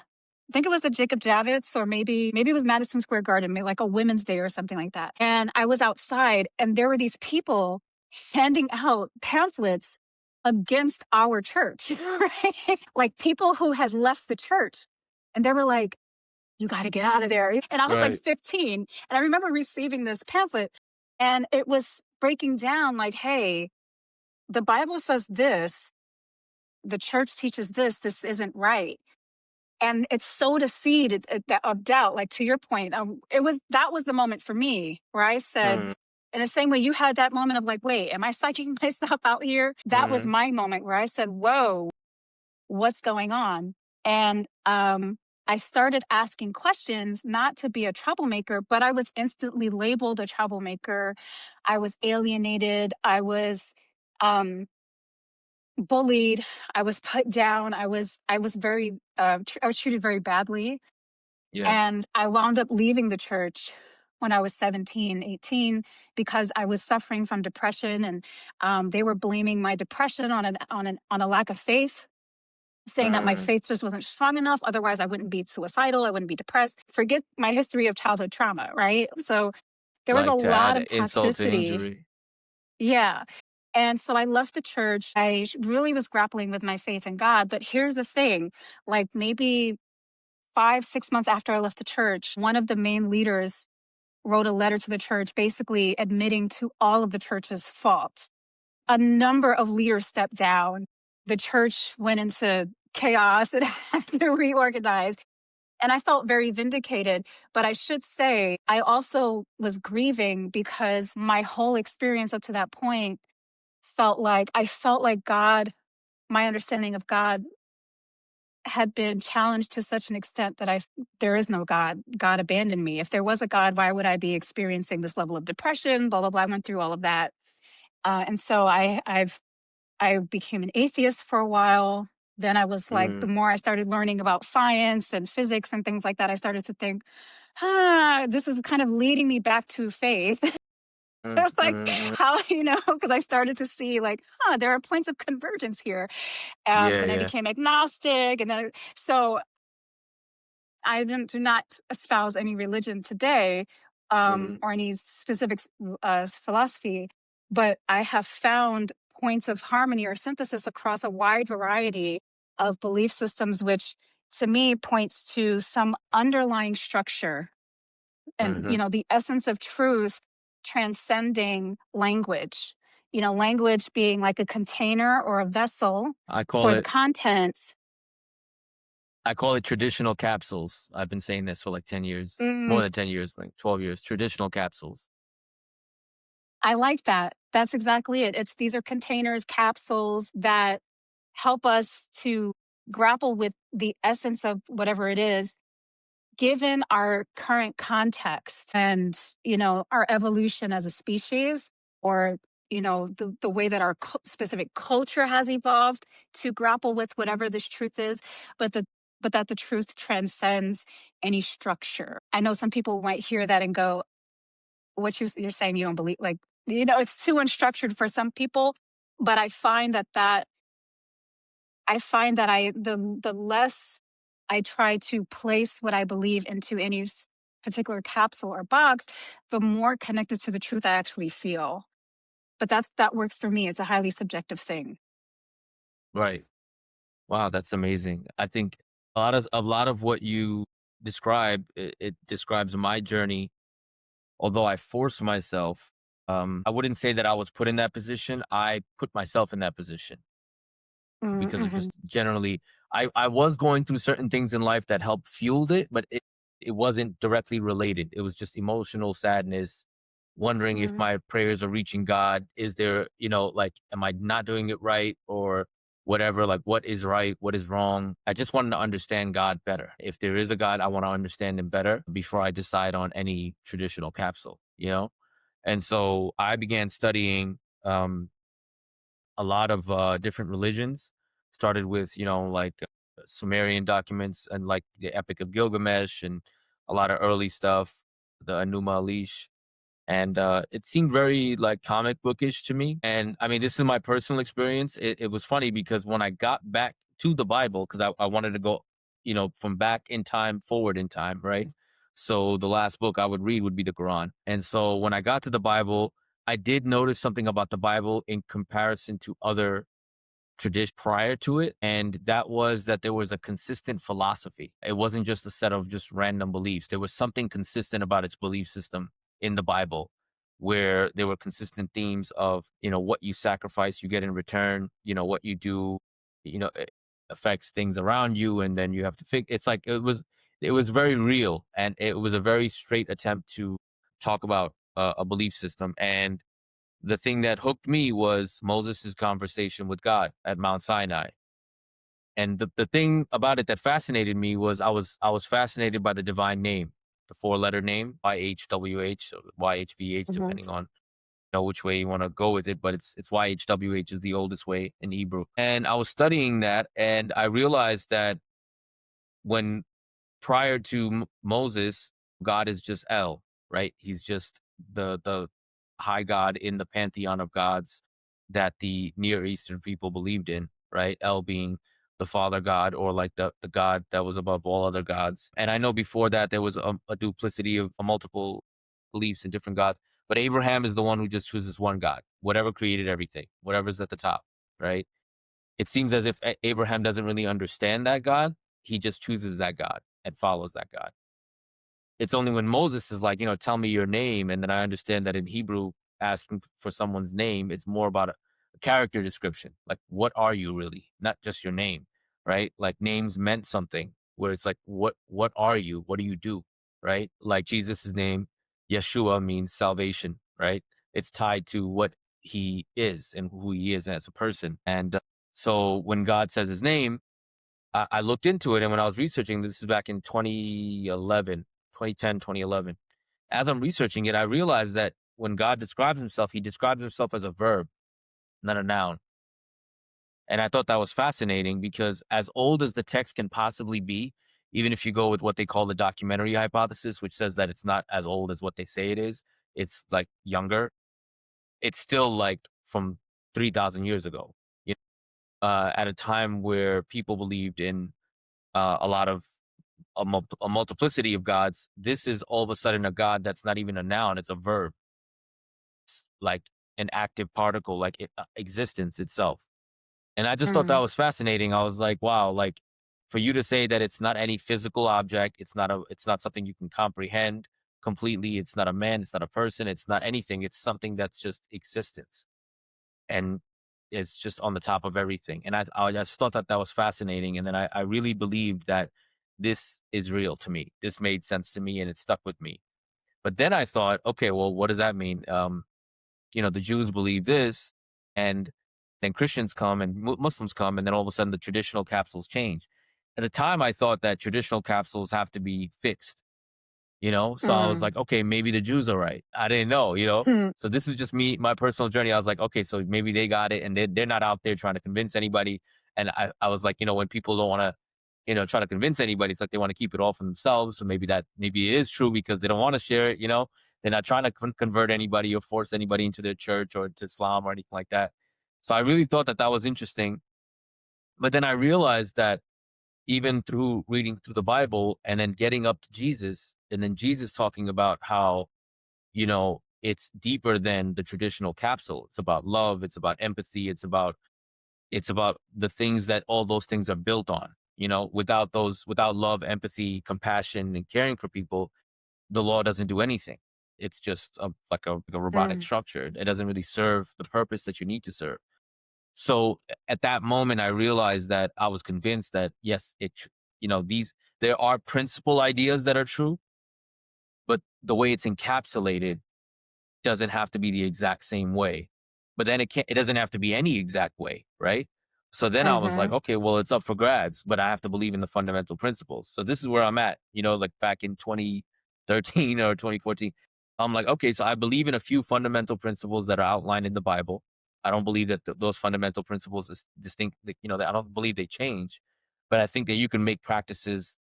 think it was the Jacob Javits, or maybe it was Madison Square Garden, maybe like a Women's Day or something like that. And I was outside, and there were these people handing out pamphlets against our church, right? Like people who had left the church. And they were like, you got to get out of there. And I was like Right. 15. And I remember receiving this pamphlet, and it was breaking down like, hey, the Bible says this, the church teaches this isn't right. And it sowed a seed of doubt, like to your point. That was the moment for me where I said, Mhm. in the same way you had that moment of like, wait, am I psyching myself out here? That was Mhm. my moment where I said, whoa, what's going on? And I started asking questions, not to be a troublemaker, but I was instantly labeled a troublemaker. I was alienated. I was um, bullied. I was put down. I was very I was treated very badly, Yeah. and I wound up leaving the church when I was 17, 18, because I was suffering from depression, and they were blaming my depression on a lack of faith, saying that my Mhm. faith just wasn't strong enough. Otherwise, I wouldn't be suicidal. I wouldn't be depressed. Forget my history of childhood trauma, right? So there was a Like to lot add of insult to toxicity. injury. Yeah. And so I left the church. I really was grappling with my faith in God. But here's the thing, like maybe 5, 6 months after I left the church, one of the main leaders wrote a letter to the church, basically admitting to all of the church's faults. A number of leaders stepped down. The church went into chaos. It had to reorganize. And I felt very vindicated. But I should say, I also was grieving because my whole experience up to that point I felt like God, my understanding of God had been challenged to such an extent that there is no God. God abandoned me. If there was a God, why would I be experiencing this level of depression? Blah, blah, blah. I went through all of that. And so I became an atheist for a while. Then I was like, the Mm, more I started learning about science and physics and things like that, I started to think, this is kind of leading me back to faith. mm, Like mm, how, because I started to see like, there are points of convergence here. yeah, Then I yeah. became agnostic. So do not espouse any religion today, Mm, or any specific philosophy, but I have found points of harmony or synthesis across a wide variety of belief systems, which to me points to some underlying structure and, hmm. the essence of truth transcending language. Language being like a container or a vessel I call for the it contents. I call it traditional capsules. I've been saying this for like 10 years, more Mm, than 10 years, like 12 years. Traditional capsules. I like that. That's exactly it. These are containers, capsules that help us to grapple with the essence of whatever it is, given our current context and, our evolution as a species, or, the way that our specific culture has evolved to grapple with whatever this truth is, but that the truth transcends any structure. I know some people might hear that and go, you're saying you don't believe, like, it's too unstructured for some people. But I find that the less I try to place what I believe into any particular capsule or box, the more connected to the truth I actually feel. But that works for me. It's a highly subjective thing. Right. Wow, that's amazing. I think a lot of what you describe, it describes my journey. Although I forced myself, I wouldn't say that I was put in that position. I put myself in that position because of Mm-hmm. just generally, I was going through certain things in life that helped fueled it, but it wasn't directly related. It was just emotional sadness, wondering if Mm-hmm. my prayers are reaching God. Is there, like, am I not doing it right or whatever? Like, what is right? What is wrong? I just wanted to understand God better. If there is a God, I want to understand him better before I decide on any traditional capsule. And so I began studying a lot of different religions. Started with, like Sumerian documents and like the Epic of Gilgamesh and a lot of early stuff, the Enuma Elish, and it seemed very like comic bookish to me. And I mean, this is my personal experience. It was funny because when I got back to the Bible, because I wanted to go, from back in time forward in time, right? So the last book I would read would be the Quran. And so when I got to the Bible, I did notice something about the Bible in comparison to other tradition prior to it, and that was that there was a consistent philosophy. It wasn't just a set of just random beliefs. There was something consistent about its belief system in the Bible, where there were consistent themes of, what you sacrifice, you get in return. What you do, it affects things around you, and then you have to fix. It's like it was very real, and it was a very straight attempt to talk about a belief system. And the thing that hooked me was Moses' conversation with God at Mount Sinai. And the thing about it that fascinated me was I was fascinated by the divine name, the four-letter name, YHWH or YHVH, Mm-hmm. depending on which way you want to go with it, but it's YHWH is the oldest way in Hebrew. And I was studying that and I realized that when prior to Moses, God is just El, right? He's just the high God in the pantheon of gods that the Near Eastern people believed in, right? El being the father God, or like the God that was above all other gods. And I know before that there was a duplicity of multiple beliefs in different gods, but Abraham is the one who just chooses one God, whatever created everything, whatever's at the top, right? It seems as if Abraham doesn't really understand that God. He just chooses that God and follows that God. It's only when Moses is like, tell me your name. And then I understand that in Hebrew, asking for someone's name, it's more about a character description. Like, what are you really? Not just your name, right? Like, names meant something. where it's like, what are you? What do you do? Right? Like Jesus' name, Yeshua, means salvation, right? It's tied to what he is and who he is as a person. And so when God says his name, I looked into it. And when I was researching, this is back in 2011, 2010, 2011. As I'm researching it, I realized that when God describes himself, he describes himself as a verb, not a noun. And I thought that was fascinating because as old as the text can possibly be, even if you go with what they call the documentary hypothesis, which says that it's not as old as what they say it is, it's like younger, it's still like from 3,000 years ago, you at a time where people believed in a lot of a multiplicity of gods. This is all of a sudden a god that's not even a noun, it's a verb. It's like an active particle, like existence itself. And I just thought that Mm, was fascinating. I was like, wow, like for you to say that it's not any physical object, it's not something you can comprehend completely. It's not a man, it's not a person, it's not anything. It's something that's just existence and it's just on the top of everything. And I just thought that that was fascinating. And then I really believed that this is real to me. This made sense to me and it stuck with me. But then I thought, okay, well, what does that mean? The Jews believe this, and then Christians come and Muslims come, and then all of a sudden the traditional capsules change. At the time, I thought that traditional capsules have to be fixed, so I was mm, like, okay, maybe the Jews are right. I didn't know. hmm, So this is just me, my personal journey. I was like, okay, so maybe they got it, and they're not out there trying to convince anybody. And I was like, when people don't want to, try to convince anybody, it's like they want to keep it all for themselves. So maybe it is true because they don't want to share it. They're not trying to convert anybody or force anybody into their church or to Islam or anything like that. So I really thought that that was interesting. But then I realized that even through reading through the Bible and then getting up to Jesus, and then Jesus talking about how, it's deeper than the traditional capsule. It's about love, it's about empathy, it's about the things that all those things are built on. Without love, empathy, compassion, and caring for people, the law doesn't do anything. It's just like a robotic mm, structure. It doesn't really serve the purpose that you need to serve. So at that moment, I realized that I was convinced that yes, there are principal ideas that are true, but the way it's encapsulated doesn't have to be the exact same way. But then it doesn't have to be any exact way, right? So then I was like, mm-hmm. okay, well, it's up for grabs, but I have to believe in the fundamental principles. So this is where I'm at, like back in 2013 or 2014. I'm like, okay, so I believe in a few fundamental principles that are outlined in the Bible. I don't believe that those fundamental principles is distinct, that I don't believe they change, but I think that you can make practices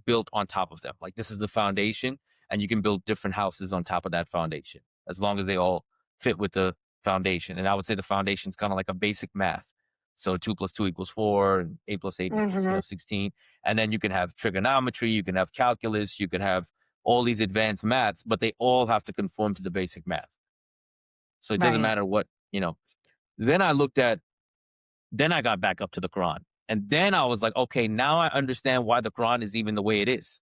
built on top of them. Like this is the foundation, and you can build different houses on top of that foundation as long as they all fit with the foundation. And I would say the foundation is kind of like a basic math. So 2 + 2 = 4, and 8 + 8 equals Mm-hmm. 16. And then you can have trigonometry, you can have calculus, you could have all these advanced maths, but they all have to conform to the basic math. So it doesn't Right. matter what. Then then I got back up to the Quran. And then I was like, okay, now I understand why the Quran is even the way it is.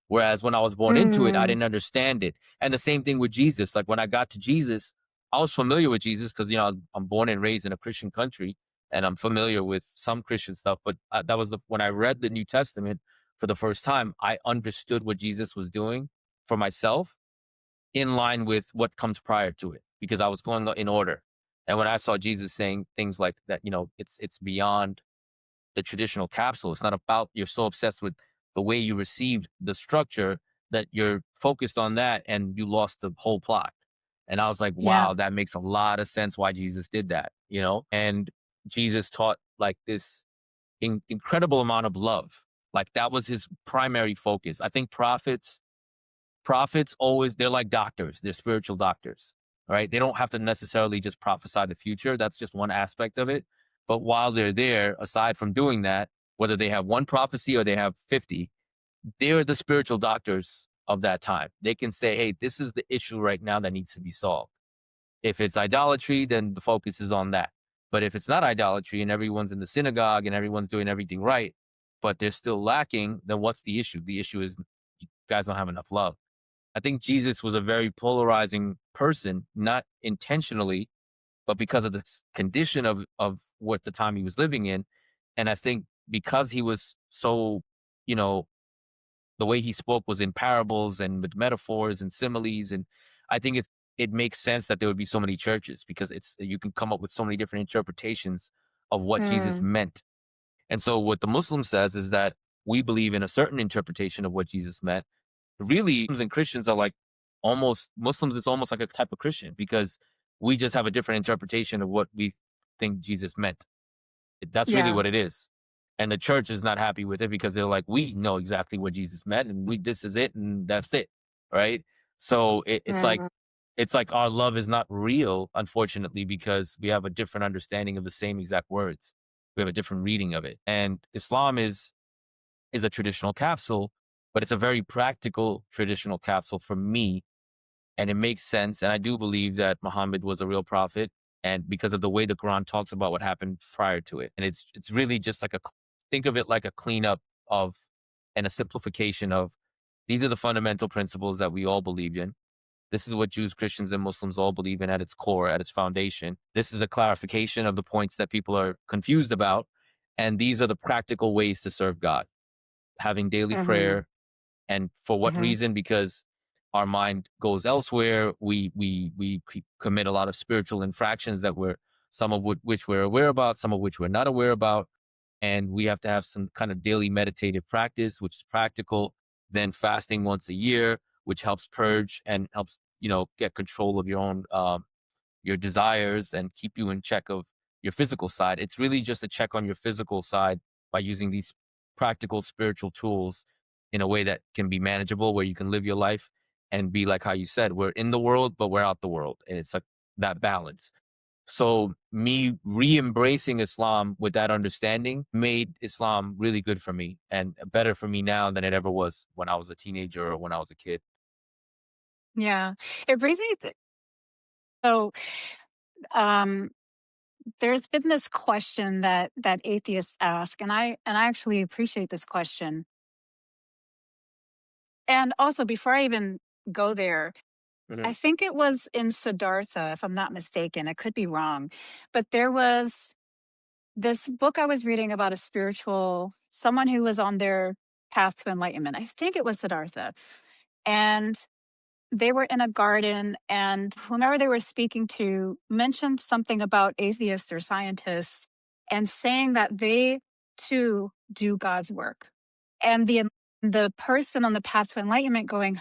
Whereas when I was born into it, I Mm, didn't understand it. And the same thing with Jesus. Like when I got to Jesus, I was familiar with Jesus because, I'm born and raised in a Christian country and I'm familiar with some Christian stuff. But that was when I read the New Testament for the first time, I understood what Jesus was doing for myself in line with what comes prior to it because I was going in order. And when I saw Jesus saying things like that, it's beyond the traditional capsule. It's not about you're so obsessed with the way you received the structure that you're focused on that and you lost the whole plot. And I was like, yeah. wow, that makes a lot of sense why Jesus did that. And Jesus taught like this incredible amount of love. Like that was his primary focus. I think prophets always, they're like doctors, they're spiritual doctors, right? They don't have to necessarily just prophesy the future. That's just one aspect of it. But while they're there, aside from doing that, whether they have one prophecy or they have 50, they're the spiritual doctors of that time. They can say, hey, this is the issue right now that needs to be solved. If it's idolatry, then the focus is on that. But if it's not idolatry and everyone's in the synagogue and everyone's doing everything right, but they're still lacking, then what's the issue? The issue is you guys don't have enough love. I think Jesus was a very polarizing person, not intentionally, but because of the condition of what the time he was living in. And I think because he was so you know, the way he spoke was in parables and with metaphors and similes. And I think it makes sense that there would be so many churches because you can come up with so many different interpretations of what Jesus Mm, meant. And so what the Muslim says is that we believe in a certain interpretation of what Jesus meant. Really, Muslims and Christians are like almost Muslims is almost like a type of Christian because we just have a different interpretation of what we think Jesus meant. That's really yeah. what it is. And the church is not happy with it because they're like, we know exactly what Jesus meant and this is it and that's it. Right. So Mm, it's like our love is not real, unfortunately, because we have a different understanding of the same exact words. We have a different reading of it. And Islam is a traditional capsule, but it's a very practical traditional capsule for me, and it makes sense. And I do believe that Muhammad was a real prophet, and because of the way the Quran talks about what happened prior to it, and it's really just like think of it like a cleanup of and a simplification of these are the fundamental principles that we all believe in. This is what Jews, Christians, and Muslims all believe in at its core, at its foundation. This is a clarification of the points that people are confused about, and these are the practical ways to serve God. Having daily mm-hmm, prayer, and for what mm-hmm, reason? Because our mind goes elsewhere. We commit a lot of spiritual infractions that we're some of which we're aware about, some of which we're not aware about, and we have to have some kind of daily meditative practice, which is practical. Then fasting once a year, which helps purge and helps get control of your own your desires and keep you in check of your physical side. It's really just a check on your physical side by using these practical spiritual tools in a way that can be manageable, where you can live your life and be like how you said, we're in the world, but we're out the world. And it's like that balance. So me re-embracing Islam with that understanding made Islam really good for me and better for me now than it ever was when I was a teenager or when I was a kid. yeah. It brings me so um there's been this question that atheists ask, and I actually appreciate this question. And also, before I even go there, I Hmm. think it was in Siddhartha, if I'm not mistaken. I could be wrong, but there was this book I was reading about a spiritual someone who was on their path to enlightenment. I think it was Siddhartha, and they were in a garden, and whomever they were speaking to mentioned something about atheists or scientists and saying that they too do God's work. And the person on the path to enlightenment going,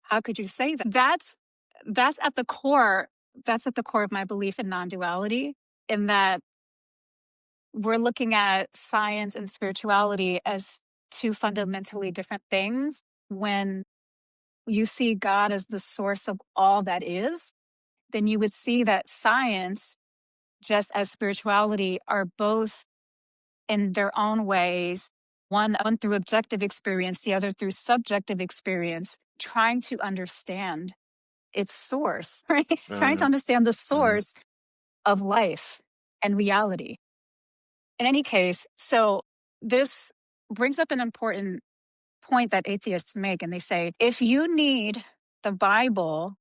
how could you say that? That's at the core. That's at the core of my belief in non-duality, in that we're looking at science and spirituality as two fundamentally different things. When you see God as the source of all that is, then you would see that science, just as spirituality, are both in their own ways, one through objective experience, the other through subjective experience, trying to understand its source, right? Trying to Hmm. understand the Hmm. source of life and reality. In any case, so this brings up an important point that atheists make. And they say, if you need the Bible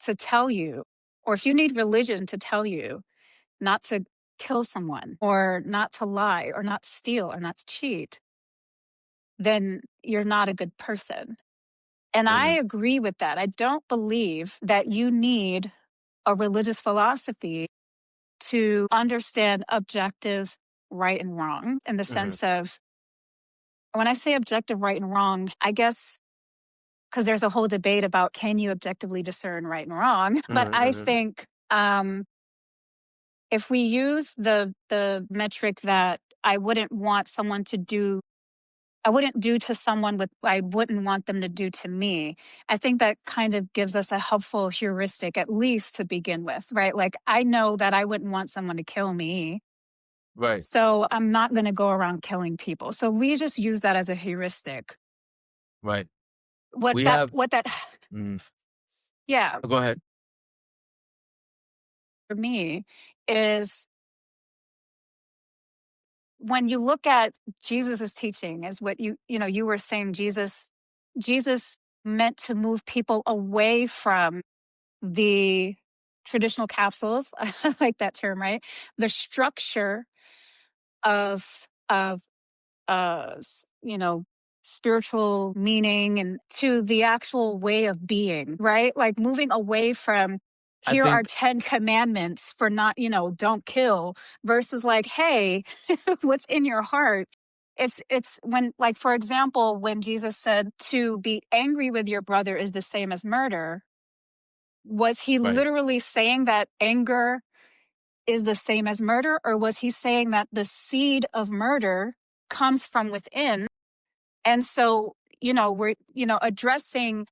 to tell you, or if you need religion to tell you not to kill someone, or not to lie, or not steal, or not to cheat, then you're not a good person. And I Hmm. agree with that. I don't believe that you need a religious philosophy to understand objective right and wrong, in the Hmm. sense of, when I say objective right and wrong, I guess because there's a whole debate about, can you objectively discern right and wrong? But I Hmm. think if we use the metric that I wouldn't want someone to do, I wouldn't do to someone what I wouldn't want them to do to me. I think that kind of gives us a helpful heuristic, at least to begin with, right? Like, I know that I wouldn't want someone to kill me, Right. so I'm not going to go around killing people. So we just use that as a heuristic. Right. What We that, have. what that, Mm, yeah, go ahead. for me is, when you look at Jesus's teaching, is what you were saying, Jesus meant to move people away from the traditional capsules. I like that term, right? The structure of spiritual meaning and to the actual way of being, right? Like moving away from I here are think 10 commandments for not, don't kill versus like, hey, what's in your heart? It's when, like, for example, when Jesus said to be angry with your brother is the same as murder, was he right. literally saying that anger is the same as murder, or was he saying that the seed of murder comes from within? And so, we're, addressing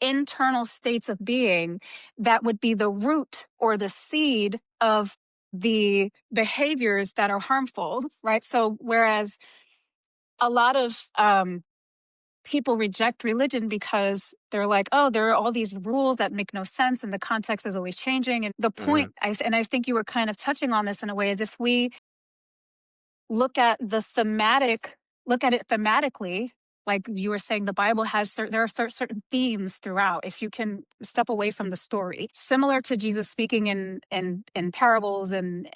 internal states of being that would be the root or the seed of the behaviors that are harmful, right? So, whereas a lot of people reject religion because they're like, oh, there are all these rules that make no sense and the context is always changing. And the Hmm. point, and I think you were kind of touching on this in a way, is if we look at it thematically, like you were saying, the Bible has there are certain themes throughout. If you can step away from the story, similar to Jesus speaking in parables and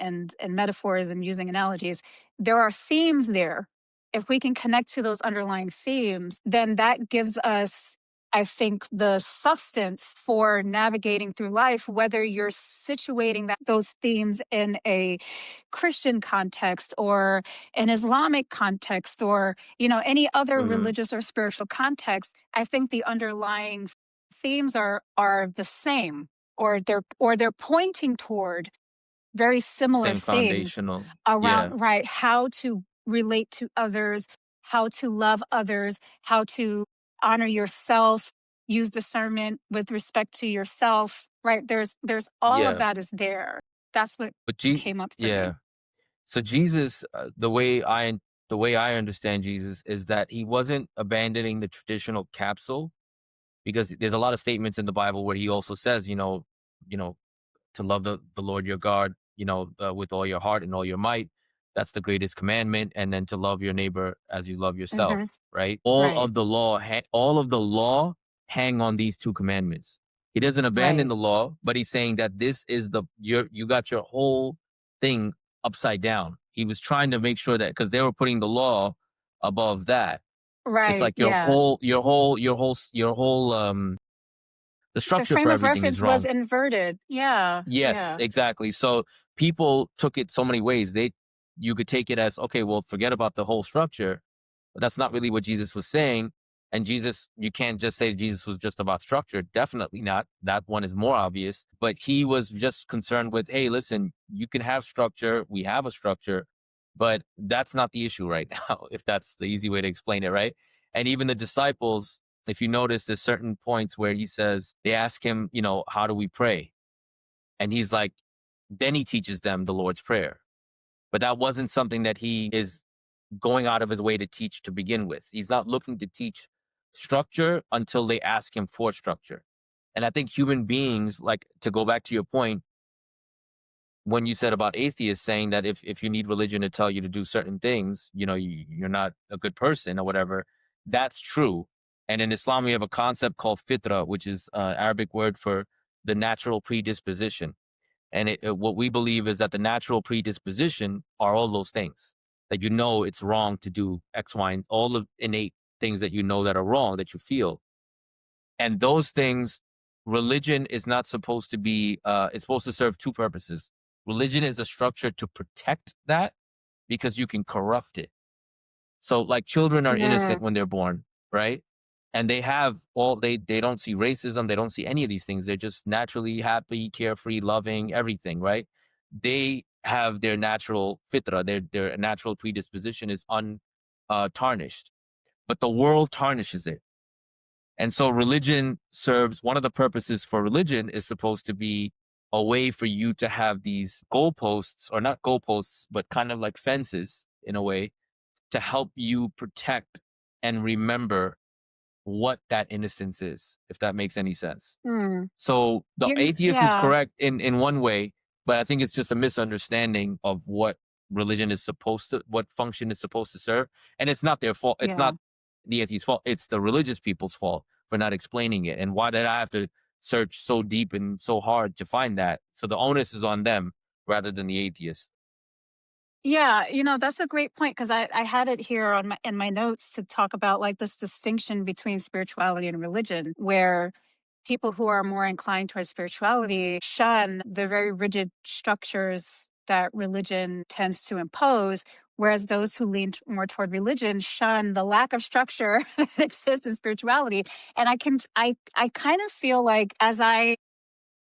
metaphors and using analogies, there are themes there. If we can connect to those underlying themes, then that gives us, I think, the substance for navigating through life, whether you're situating those themes in a Christian context or an Islamic context or, any other Hmm. religious or spiritual context. I think the underlying themes are the same, or they're pointing toward very similar Same things foundational. around, Yeah. right, how to relate to others, how to love others, how to honor yourself, use discernment with respect to yourself, right? There's all of Yeah. that is there. That's what But came up for me. yeah. So Jesus, the way I understand Jesus is that he wasn't abandoning the traditional capsule, because there's a lot of statements in the Bible where he also says, you know, to love the Lord your God, with all your heart and all your might. That's the greatest commandment, and then to love your neighbor as you love Hmm. yourself. Right? Right. All of the law hang on these two commandments. He doesn't abandon Right. the law, but he's saying that this is you got your whole thing upside down. He was trying to make sure that, because they were putting the law above that. It's Right. like Yeah. your whole the The structure frame for of everything is reference was wrong. inverted. Yeah. Yes, Yeah. exactly. So people took it so many ways. You could take it as, okay, well, forget about the whole structure. But that's not really what Jesus was saying. And Jesus, you can't just say Jesus was just about structure. Definitely not. That one is more obvious. But he was just concerned with, hey, listen, you can have structure. We have a structure, but that's not the issue right now, if that's the easy way to explain it, right? And even the disciples, if you notice, there's certain points where he says, they ask him, how do we pray? And he's like, then he teaches them the Lord's Prayer. But that wasn't something that he is going out of his way to teach to begin with. He's not looking to teach structure until they ask him for structure. And I think human beings, like, to go back to your point, when you said about atheists saying that if you need religion to tell you to do certain things, you're not a good person or whatever, that's true. And in Islam, we have a concept called fitra, which is Arabic word for the natural predisposition. And what we believe is that the natural predisposition are all those things that it's wrong to do X, Y, and all the innate things that that are wrong that you feel. And those things, religion is not supposed to be, it's supposed to serve two purposes. Religion is a structure to protect that, because you can corrupt it. So, like, children are innocent Mm. when they're born, right? And they have they don't see racism, they don't see any of these things. They're just naturally happy, carefree, loving, everything, right? They have their natural fitra, their natural predisposition is tarnished, but the world tarnishes it. And so religion serves, one of the purposes for religion is supposed to be a way for you to have these goalposts, or not goalposts, but kind of like fences in a way, to help you protect and remember what that innocence is, if that makes any sense. Mm. So the atheist is Yeah. correct in one way, but I think it's just a misunderstanding of what religion is supposed to, what function it's supposed to serve. And it's not their fault. It's Yeah. not the atheist's fault. It's the religious people's fault for not explaining it. And why did I have to search so deep and so hard to find that? So the onus is on them rather than the atheist. Yeah, that's a great point because I had it here on my notes to talk about like this distinction between spirituality and religion, where people who are more inclined towards spirituality shun the very rigid structures that religion tends to impose, whereas those who lean more toward religion shun the lack of structure that exists in spirituality. And I kind of feel like as I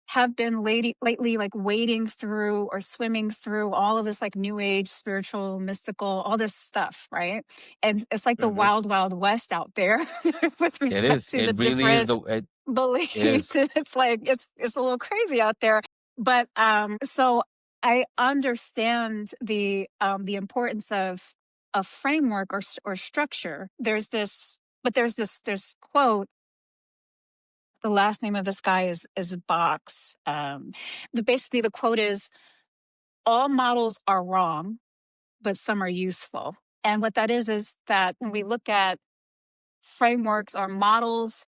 have been lately like wading through or swimming through all of this like new age spiritual mystical all this stuff, right? And it's like the Hmm. wild wild west out there with It respect is. to the It really is different it beliefs. is. It's like it's a little crazy out there. But so I understand the importance of a framework or structure. There's quote. The last name of this guy is Box. Basically the quote is, "All models are wrong, but some are useful." And what that is that when we look at frameworks or models,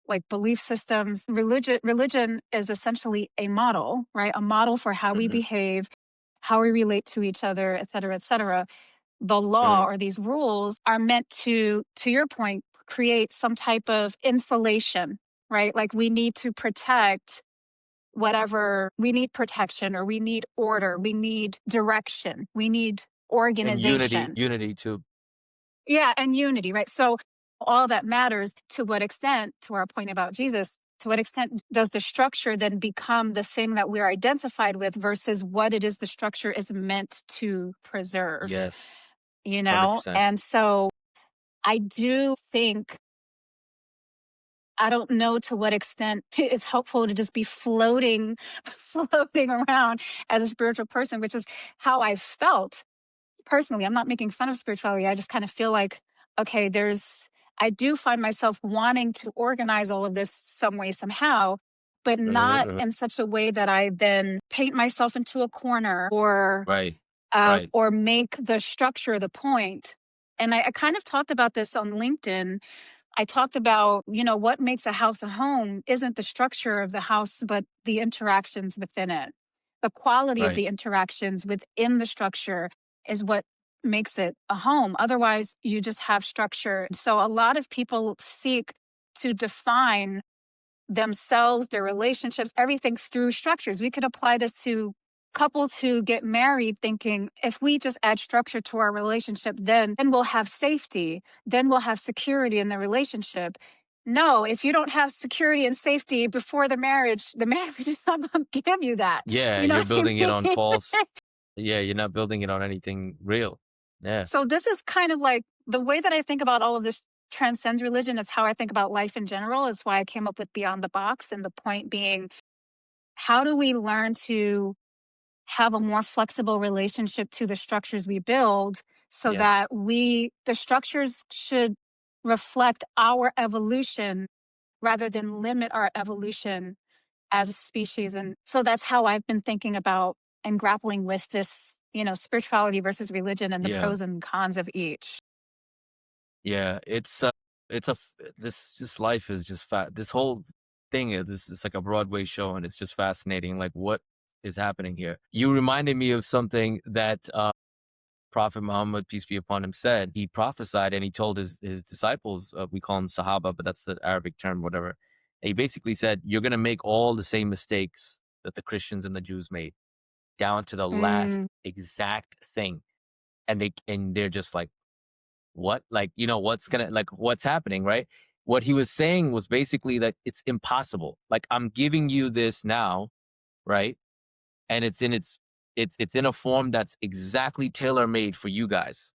like belief systems, religion is essentially a model, right? A model for how we Hmm. behave, how we relate to each other, et cetera, et cetera. The law Hmm. or these rules are meant to your point, create some type of insulation, right? Like we need to protect whatever we need protection or we need order, we need direction, we need And organization. unity too. Yeah, and unity, right? So all that matters to what extent, to our point about Jesus, to what extent does the structure then become the thing that we're identified with versus what it is the structure is meant to preserve, Yes, 100%. And so I do think I don't know to what extent it's helpful to just be floating, floating around as a spiritual person, which is how I felt personally. I'm not making fun of spirituality. I just kind of feel like, okay, I do find myself wanting to organize all of this some way, somehow, but Hmm. not Hmm. in such a way that I then paint myself into a corner Right. Right. or make the structure the point. And I kind of talked about this on LinkedIn. I talked about, what makes a house a home isn't the structure of the house, but the interactions within it. The quality of Right. the interactions within the structure is what makes it a home. Otherwise, you just have structure. So a lot of people seek to define themselves, their relationships, everything through structures. We could apply this to couples who get married thinking if we just add structure to our relationship, then we'll have safety, then we'll have security in the relationship. No, if you don't have security and safety before the marriage is not going to give you that. Yeah, You know you're what building I it on mean? false. Yeah, you're not building it on anything real. Yeah. So this is kind of like the way that I think about all of this transcends religion. It's how I think about life in general. It's why I came up with Beyond the Box. And the point being, how do we learn to have a more flexible relationship to the structures we build so Yeah. that the structures should reflect our evolution rather than limit our evolution as a species. And so that's how I've been thinking about and grappling with this, spirituality versus religion and the Yeah. pros and cons of each. Yeah. It's a, this just life is just this whole thing is like a Broadway show and it's just fascinating. Like what is happening here? You reminded me of something that, Prophet Muhammad, peace be upon him, said. He prophesied and he told his disciples, we call them Sahaba, but that's the Arabic term, whatever. And he basically said, you're going to make all the same mistakes that the Christians and the Jews made, down to the Mm, last exact thing. And they're just like, what? Like, what's happening, right? What he was saying was basically that it's impossible. Like, I'm giving you this now, right? And it's in a form that's exactly tailor made for you guys,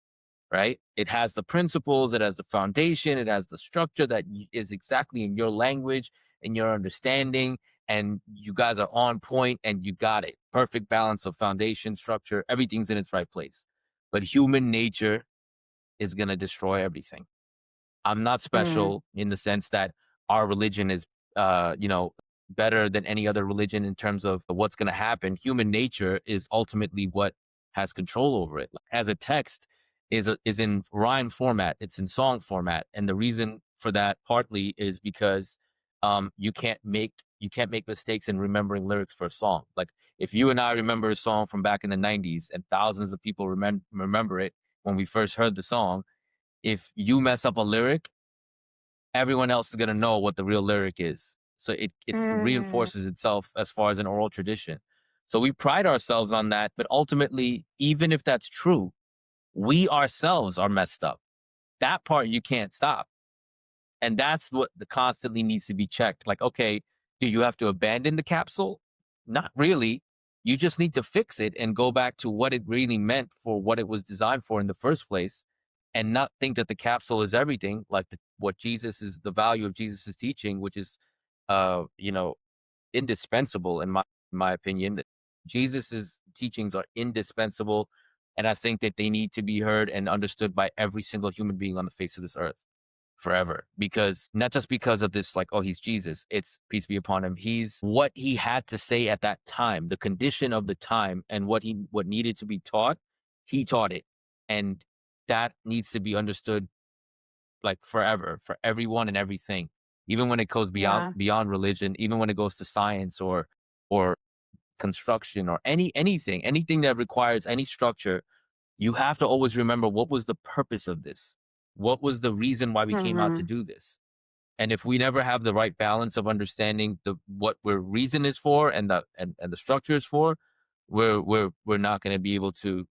right? It has the principles, it has the foundation, it has the structure that is exactly in your language and your understanding. And you guys are on point and you got it. Perfect balance of foundation, structure, everything's in its right place. But human nature is going to destroy everything. I'm not mm, special in the sense that our religion is, uh, you know, better than any other religion in terms of what's going to happen. Human nature is ultimately what has control over it. As a text is in rhyme format, it's in song format, and the reason for that partly is because you can't make you can't make mistakes in remembering lyrics for a song. Like if you and I remember a song from back in the 90s and thousands of people remember it when we first heard the song, if you mess up a lyric, everyone else is going to know what the real lyric is. So it reinforces itself as far as an oral tradition. So we pride ourselves on that. But ultimately, even if that's true, we ourselves are messed up. That part you can't stop. And that's what the constantly needs to be checked. Like, okay, do you have to abandon the capsule? Not really. You just need to fix it and go back to what it really meant for what it was designed for in the first place, and not think that the capsule is everything, like what Jesus is, the value of Jesus' teaching, which is, you know, indispensable in my opinion. That Jesus's teachings are indispensable, and I think that they need to be heard and understood by every single human being on the face of this earth forever. Because not just because of this, like, oh, he's Jesus, it's peace be upon him. He's what he had to say at that time, the condition of the time, and what needed to be taught, he taught it. And that needs to be understood like forever for everyone and everything. Even when it goes Yeah. beyond religion, even when it goes to science or construction or anything that requires any structure, you have to always remember, what was the purpose of this? What was the reason why we came out to do this? And if we never have the right balance of understanding what our reason is for and the structure is for, we're not going to be able to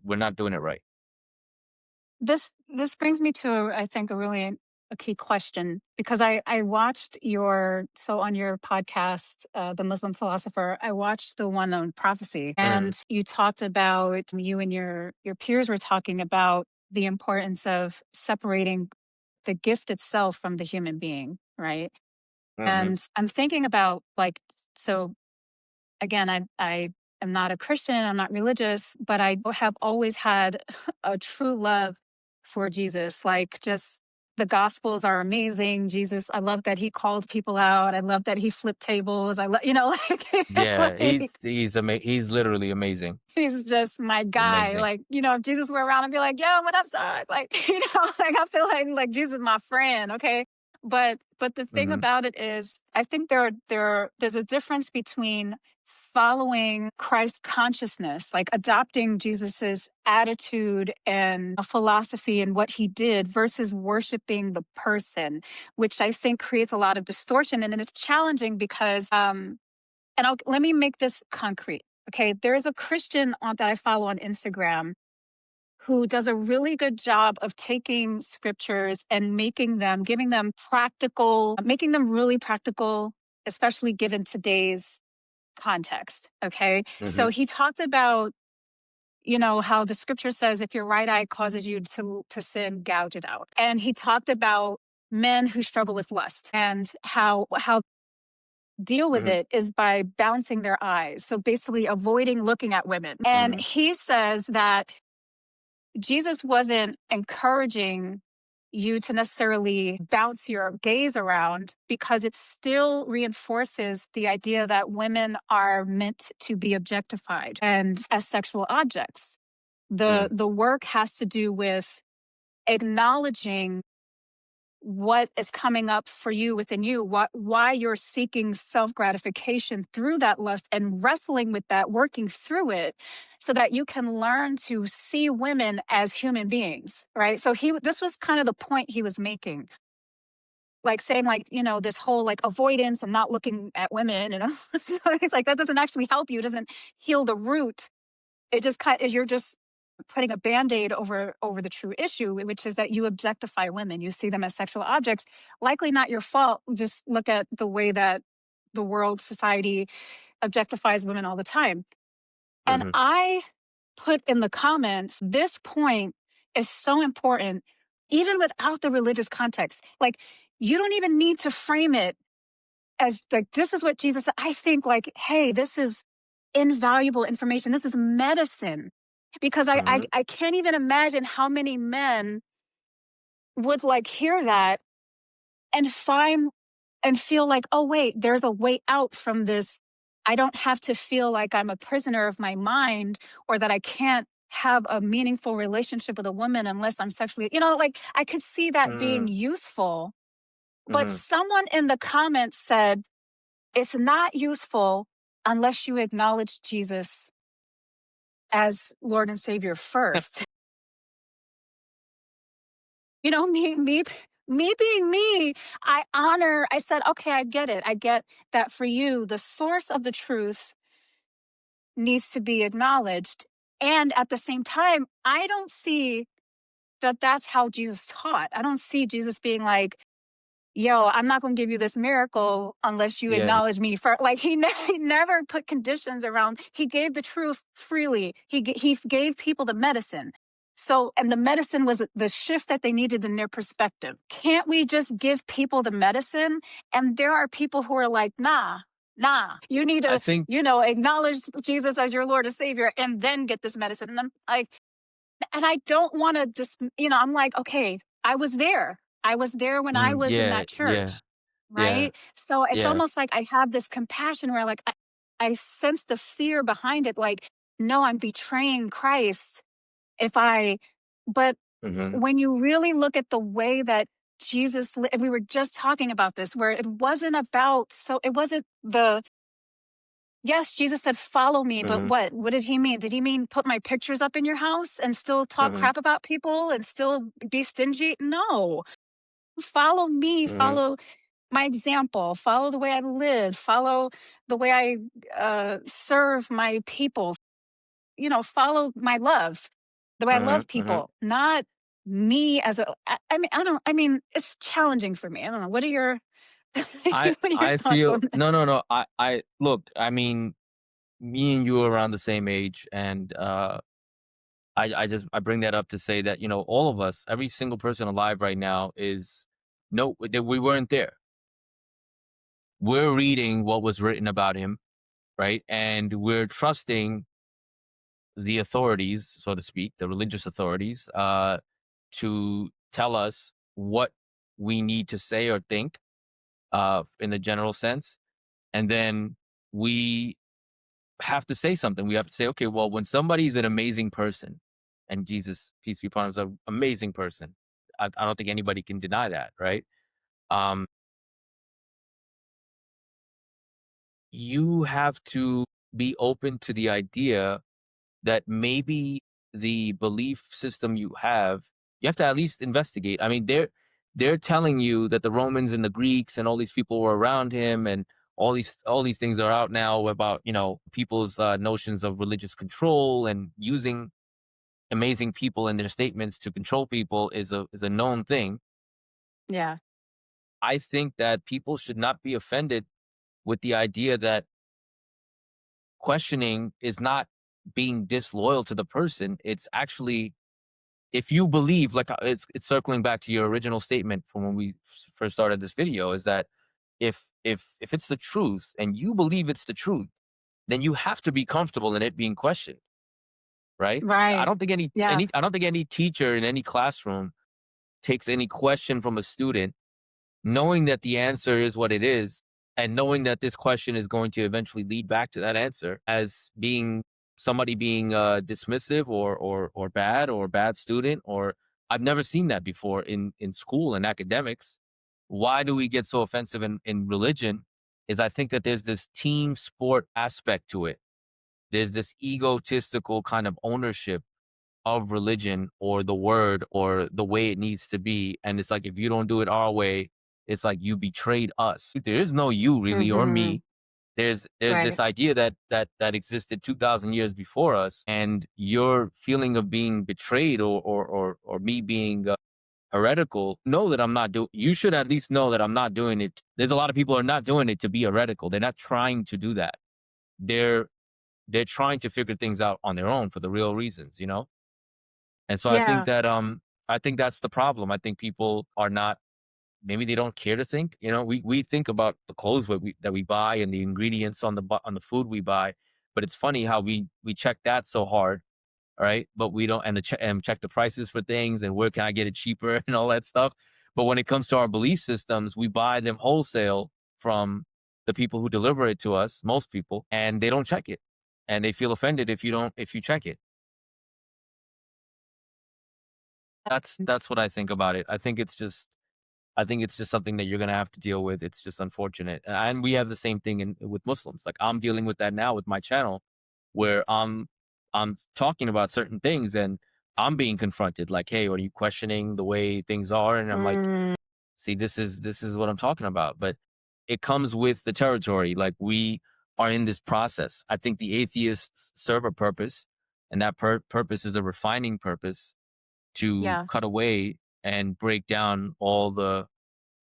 we're not doing it right. This brings me to, I think, a key question, because I watched on your podcast, The Muslim Philosopher, I watched the one on prophecy, and you talked about, you and your peers were talking about the importance of separating the gift itself from the human being, right? Mm-hmm. And I'm thinking about, like, so again, I am not a Christian, I'm not religious, but I have always had a true love for Jesus. Like, just the gospels are amazing. Jesus, I love that he called people out. I love that he flipped tables. I love, like, Yeah, like he's literally amazing. he's just my guy. Amazing. Like, if Jesus were around, I'd be like, yo, what up, stars? Like, like I feel like Jesus is my friend. Okay. But the thing Mm-hmm. about it is, I think there's a difference between following Christ consciousness, like adopting Jesus's attitude and a philosophy and what he did, versus worshiping the person, which I think creates a lot of distortion. And it's challenging because, let me make this concrete. Okay. There is a Christian that I follow on Instagram who does a really good job of taking scriptures and giving them practical, making them really practical, especially given today's context. Okay. Mm-hmm. So he talked about, how the scripture says, if your right eye causes you to sin, gouge it out. And he talked about men who struggle with lust, and how deal with Mm-hmm. it is by balancing their eyes. So basically avoiding looking at women. And Mm-hmm. he says that Jesus wasn't encouraging you to necessarily bounce your gaze around, because it still reinforces the idea that women are meant to be objectified and as sexual objects. The work has to do with acknowledging what is coming up for you within you, why you're seeking self-gratification through that lust, and wrestling with that, working through it, so that you can learn to see women as human beings, right? So this was kind of the point he was making, like saying, like, this whole like avoidance and not looking at women, so it's like that doesn't actually help you, it doesn't heal the root. It just you're just putting a band-aid over the true issue, which is that you objectify women, you see them as sexual objects. Likely not your fault. Just look at the way that the world, society objectifies women all the time. And Mm-hmm. I put in the comments, this point is so important, even without the religious context. Like, you don't even need to frame it as like, this is what Jesus said. I think, like, hey, this is invaluable information. This is medicine. Because Mm-hmm. I can't even imagine how many men would like hear that and feel like, oh wait, there's a way out from this. I don't have to feel like I'm a prisoner of my mind, or that I can't have a meaningful relationship with a woman unless I'm sexually, like, I could see that being useful. But Mm-hmm. someone in the comments said, it's not useful unless you acknowledge Jesus as Lord and Savior first. You know, me being me, I said, okay, I get it. I get that for you, the source of the truth needs to be acknowledged. And at the same time, I don't see that that's how Jesus taught. I don't see Jesus being like, yo, I'm not going to give you this miracle unless you Yeah. acknowledge me first. Like he never put conditions around. He gave the truth freely. He gave people the medicine. So, and the medicine was the shift that they needed in their perspective. Can't we just give people the medicine? And there are people who are like, nah, you need I to, think, acknowledge Jesus as your Lord and Savior and then get this medicine. And I'm like, and I don't want to just, I'm like, okay, I was there. I was there when I was in yeah, that yeah, church. yeah, Right. So it's yeah. almost like I have this compassion where like I sense the fear behind it. Like, no, I'm betraying Christ if but Hmm. when you really look at the way that and we were just talking about this, where it wasn't about, so it wasn't yes, Jesus said, follow me, but Hmm. what did he mean? Did he mean put my pictures up in your house and still talk Hmm. crap about people and still be stingy? No. Follow me, Hmm. follow my example, follow the way I live, follow the way I serve my people, follow my love, the way I Hmm. love Hmm. people, not me as I mean, it's challenging for me. I don't know. What are your, what are your I thoughts feel on no, this? no, no. I look. I mean, me and you are around the same age, and I bring that up to say that all of us, every single person alive right now, is no, that we weren't there. We're reading what was written about him, right, and we're trusting the authorities, so to speak, the religious authorities, to tell us what we need to say or think, in the general sense, and then we have to say something. We have to say, okay, well, when somebody's an amazing person, and Jesus, peace be upon him, is an amazing person. I don't think anybody can deny that, right? Um, you have to be open to the idea that maybe the belief system you have to at least investigate. I mean, they're telling you that the Romans and the Greeks and all these people were around him, and all these things are out now about people's notions of religious control, and using amazing people in their statements to control people is a known thing. Yeah. I think that people should not be offended with the idea that questioning is not being disloyal to the person. It's actually, if you believe, like, it's circling back to your original statement from when we first started this video, is that if it's the truth and you believe it's the truth, then you have to be comfortable in it being questioned, right? I Right. don't think Yeah. I don't think any teacher in any classroom takes any question from a student knowing that the answer is what it is, and knowing that this question is going to eventually lead back to that answer, as being somebody being dismissive or bad, or a bad student. Or I've never seen that before in school and academics. Why do we get so offensive in religion? Is I think that there's this team sport aspect to it. There's this egotistical kind of ownership of religion or the word or the way it needs to be. And it's like, if you don't do it our way, it's like you betrayed us. There is no you really or Hmm. me. There's this Right. idea that existed 2,000 years before us, and your feeling of being betrayed, or me being heretical. Know that I'm not doing. You should at least know that I'm not doing it. There's a lot of people who are not doing it to be heretical. They're not trying to do that. They're they're trying to figure things out on their own for the real reasons. And so Yeah. I think that's the problem. I think people are not, maybe they don't care to think. We think about the clothes that we buy and the ingredients on the food we buy, but it's funny how we check that so hard, right? But we don't, and check the prices for things, and where can I get it cheaper and all that stuff. But when it comes to our belief systems, we buy them wholesale from the people who deliver it to us, most people, and they don't check it, and they feel offended if you check it. That's what I think about it. I think it's just, I think it's just something that you're going to have to deal with. It's just unfortunate. And we have the same thing with Muslims. Like I'm dealing with that now with my channel where I'm talking about certain things and I'm being confronted like, "Hey, are you questioning the way things are?" And I'm like, Mm, "See, this is what I'm talking about." But it comes with the territory. Like we are in this process. I think the atheists serve a purpose, and that purpose is a refining purpose to yeah, cut away and break down all the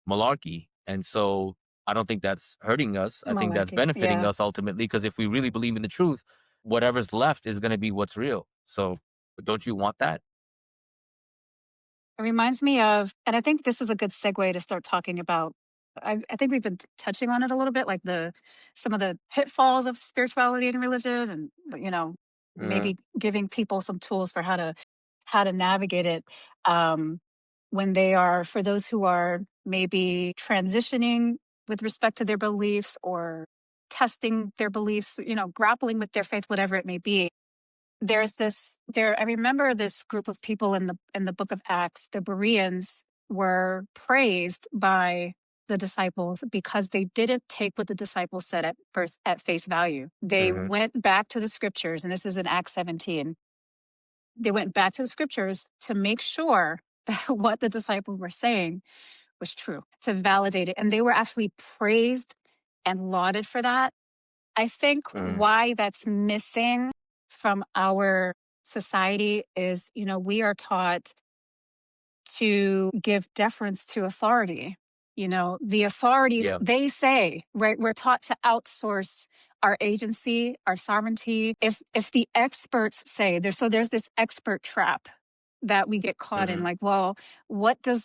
malarkey. And so I don't think that's hurting us. I think that's malarkey. benefiting Yeah. us ultimately because if we really believe in the truth, whatever's left is going to be what's real. So don't you want that? It reminds me of, and I think this is a good segue to start talking about. I think we've been touching on it a little bit, like the some of the pitfalls of spirituality and religion, and Mm-hmm. maybe giving people some tools for how to navigate it um, when they are, for those who are maybe transitioning with respect to their beliefs or testing their beliefs, grappling with their faith, whatever it may be. There's this there I remember this group of people in the book of Acts. The Bereans were praised by the disciples because they didn't take what the disciples said at face value. They Mm-hmm. went back to the scriptures, and this is in Acts 17. They went back to the scriptures to make sure that what the disciples were saying was true, to validate it. And they were actually praised and lauded for that. I think Mm-hmm. why that's missing from our society is, we are taught to give deference to authority. The authorities, Yeah. they say, right? We're taught to outsource our agency, our sovereignty. If the experts say there's this expert trap that we get caught in, Mm-hmm. like, well, what do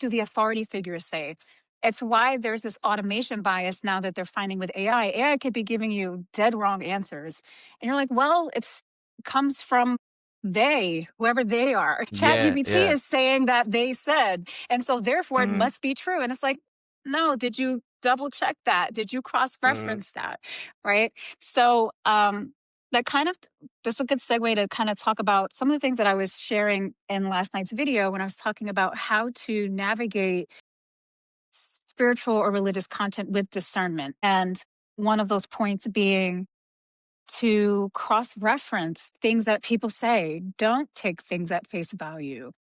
the authority figures say? It's why there's this automation bias now that they're finding with AI. AI could be giving you dead wrong answers. And you're like, well, it's comes from whoever they are. Yeah. ChatGPT Yeah. is saying that they said, and so therefore it Mm-hmm. must be true. And it's like, no, did you double check that? Did you cross Mm-hmm. reference that? Right. So, that kind of, this is a good segue to kind of talk about some of the things that I was sharing in last night's video when I was talking about how to navigate spiritual or religious content with discernment. And one of those points being to cross reference things that people say. Don't take things at face value.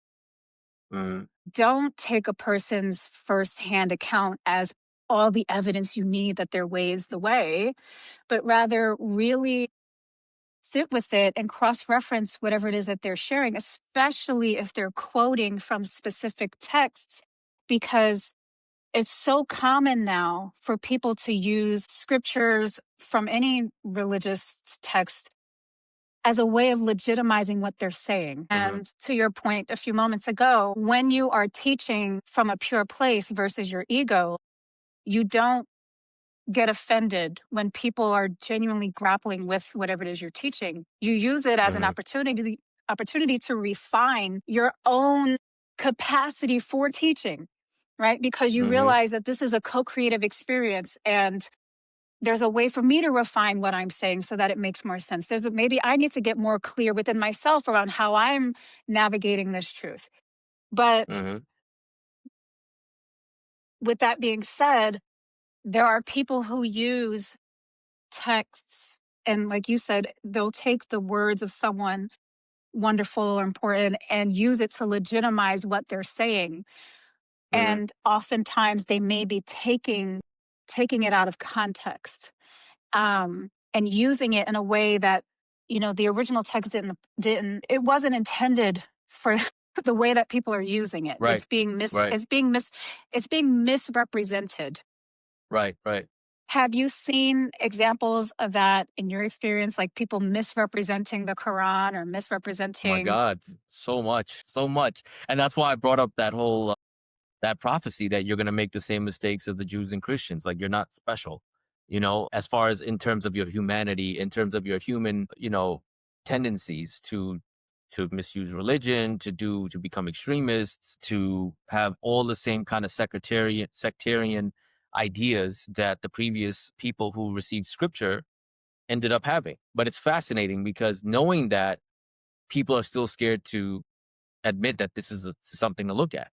Mm-hmm. Don't take a person's firsthand account as all the evidence you need that their way is the way, but rather really sit with it and cross reference whatever it is that they're sharing, especially if they're quoting from specific texts, because it's so common now for people to use scriptures from any religious text as a way of legitimizing what they're saying. Mm-hmm. And to your point a few moments ago, when you are teaching from a pure place versus your ego, you don't get offended when people are genuinely grappling with whatever it is you're teaching. You use it as an Mm-hmm. opportunity to refine your own capacity for teaching, right? Because you Mm-hmm. realize that this is a co-creative experience, and there's a way for me to refine what I'm saying so that it makes more sense. Maybe I need to get more clear within myself around how I'm navigating this truth. But Mm-hmm. with that being said, there are people who use texts, and like you said, they'll take the words of someone wonderful or important and use it to legitimize what they're saying. Mm-hmm. And oftentimes they may be taking it out of context, and using it in a way that the original text didn't it wasn't intended for the way that people are using it. Right. Right. It's being misrepresented. Right. Right. Have you seen examples of that in your experience, like people misrepresenting the Quran or Oh my misrepresenting? God. So much. So much. And that's why I brought up that whole that prophecy that you're going to make the same mistakes as the Jews and Christians. Like you're not special, as far as in terms of your humanity, in terms of your human, tendencies to misuse religion, to become extremists, to have all the same kind of sectarian ideas that the previous people who received scripture ended up having. But it's fascinating because knowing that people are still scared to admit that this is something to look at.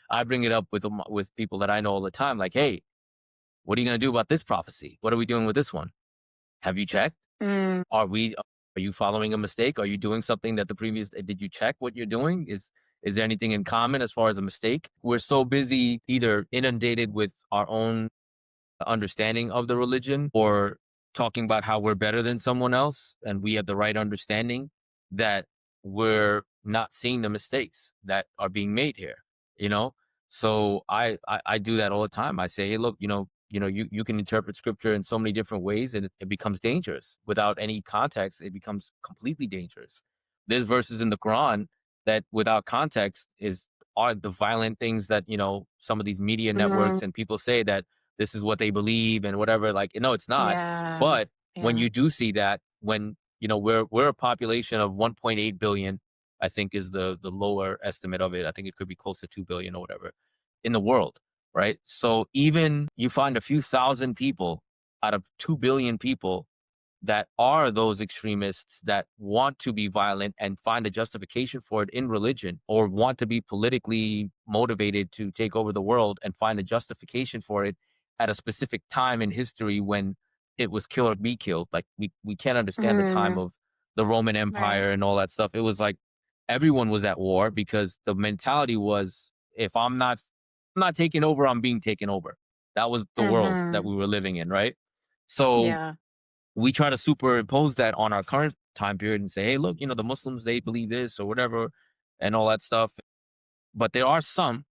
I bring it up with people that I know all the time. Like, hey, what are you going to do about this prophecy? What are we doing with this one? Have you checked? Mm, Are you following a mistake? Are you doing something that did you check what you're doing? Is there anything in common as far as a mistake? We're so busy either inundated with our own understanding of the religion or talking about how we're better than someone else and we have the right understanding that we're not seeing the mistakes that are being made here, you know? So I do that all the time. I say, hey, look, you can interpret scripture in so many different ways and it becomes dangerous. Without any context, it becomes completely dangerous. There's verses in the Quran that without context are the violent things that, some of these media mm, networks and people say that this is what they believe and whatever. Like, no, it's not. yeah. But when Yeah. you do see that, when we're a population of 1.8 billion, I think is the lower estimate of it. I think it could be close to 2 billion or whatever in the world, right? So even you find a few thousand people out of 2 billion people that are those extremists that want to be violent and find a justification for it in religion or want to be politically motivated to take over the world and find a justification for it at a specific time in history when it was kill or be killed. Like we can't understand the time Mm, of the Roman right. Empire and all that stuff. It was like everyone was at war because the mentality was if I'm not taking over, I'm being taken over. That was the world that Mm-hmm. we were living in, right? So Yeah. we try to superimpose that on our current time period and say, hey, look, the Muslims, they believe this or whatever and all that stuff. But there are some,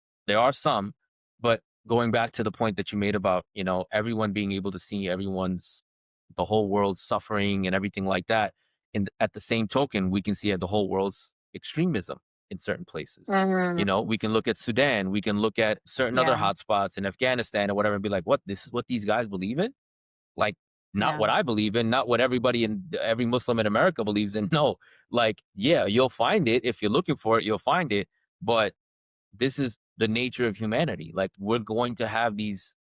but going back to the point that you made about, everyone being able to see the whole world suffering and everything like that. And at the same token, we can see the whole world's extremism in certain places. Mm, We can look at Sudan, we can look at certain other yeah. hotspots in Afghanistan or whatever and be like, what, this is what these guys believe in? Like, not Yeah. what I believe in, not what every Muslim in America believes in. No, like, yeah, you'll find it. If you're looking for it, you'll find it. But this is the nature of humanity. Like, we're going to have these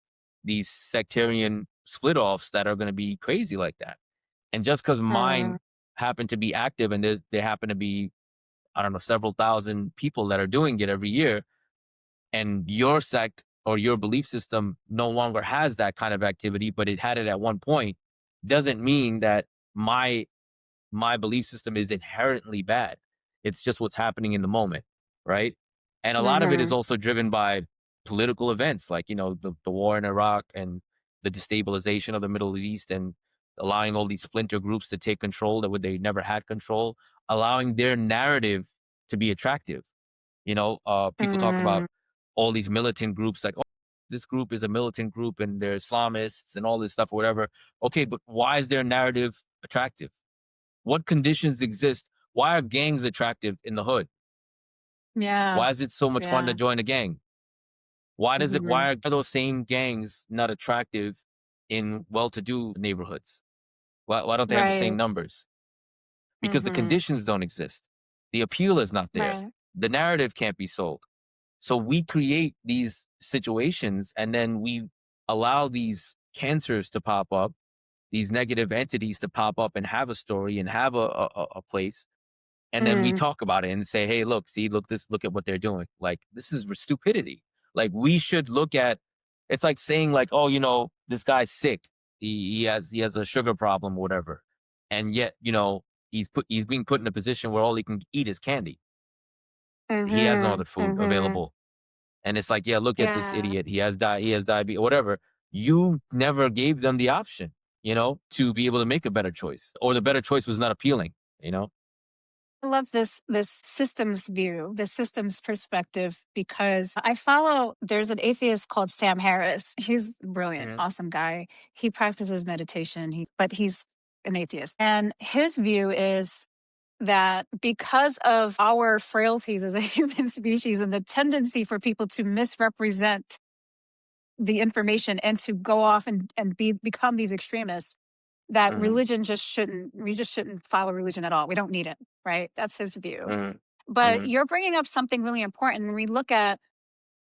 sectarian split offs that are going to be crazy like that. And just because Mm, mine happen to be active and there happen to be, I don't know, several thousand people that are doing it every year, and your sect or your belief system no longer has that kind of activity, but it had it at one point, doesn't mean that my belief system is inherently bad. It's just what's happening in the moment, right? And a lot of it is mm-hmm. also driven by political events, like the war in Iraq and the destabilization of the Middle East, and allowing all these splinter groups to take control that they never had control, allowing their narrative to be attractive. People talk about Mm, all these militant groups like, oh, this group is a militant group and they're Islamists and all this stuff or whatever. Okay, but why is their narrative attractive? What conditions exist? Why are gangs attractive in the hood? yeah. Why is it so much fun to Yeah. join a gang? Why does it Mm-hmm. why are those same gangs not attractive in well-to-do neighborhoods? Why don't they have the same Right. numbers? Because the Mm-hmm. conditions don't exist. The appeal is not there. Right. The narrative can't be sold. So we create these situations and then we allow these cancers to pop up, these negative entities to pop up and have a story and have a place. And then we Mm, talk about it and say, hey, look, see, look at what they're doing. Like, this is stupidity. Like, we should look at it's like saying, like, oh, this guy's sick. He has a sugar problem or whatever. And yet, he's being put in a position where all he can eat is candy. He has no mm-hmm. other food Mm-hmm. available. And it's like, yeah, look at this Yeah. idiot. He has diabetes, whatever. You never gave them the option, to be able to make a better choice, or the better choice was not appealing, you know? I love this systems view, this systems perspective, because I follow, there's an atheist called Sam Harris. He's brilliant, Mhm. awesome guy. He practices meditation, but he's an atheist. And his view is that because of our frailties as a human species and the tendency for people to misrepresent the information and to go off and become these extremists, that Mhm. we just shouldn't follow religion at all. We don't need it, right? That's his view. Mhm. But Mhm. you're bringing up something really important when we look at,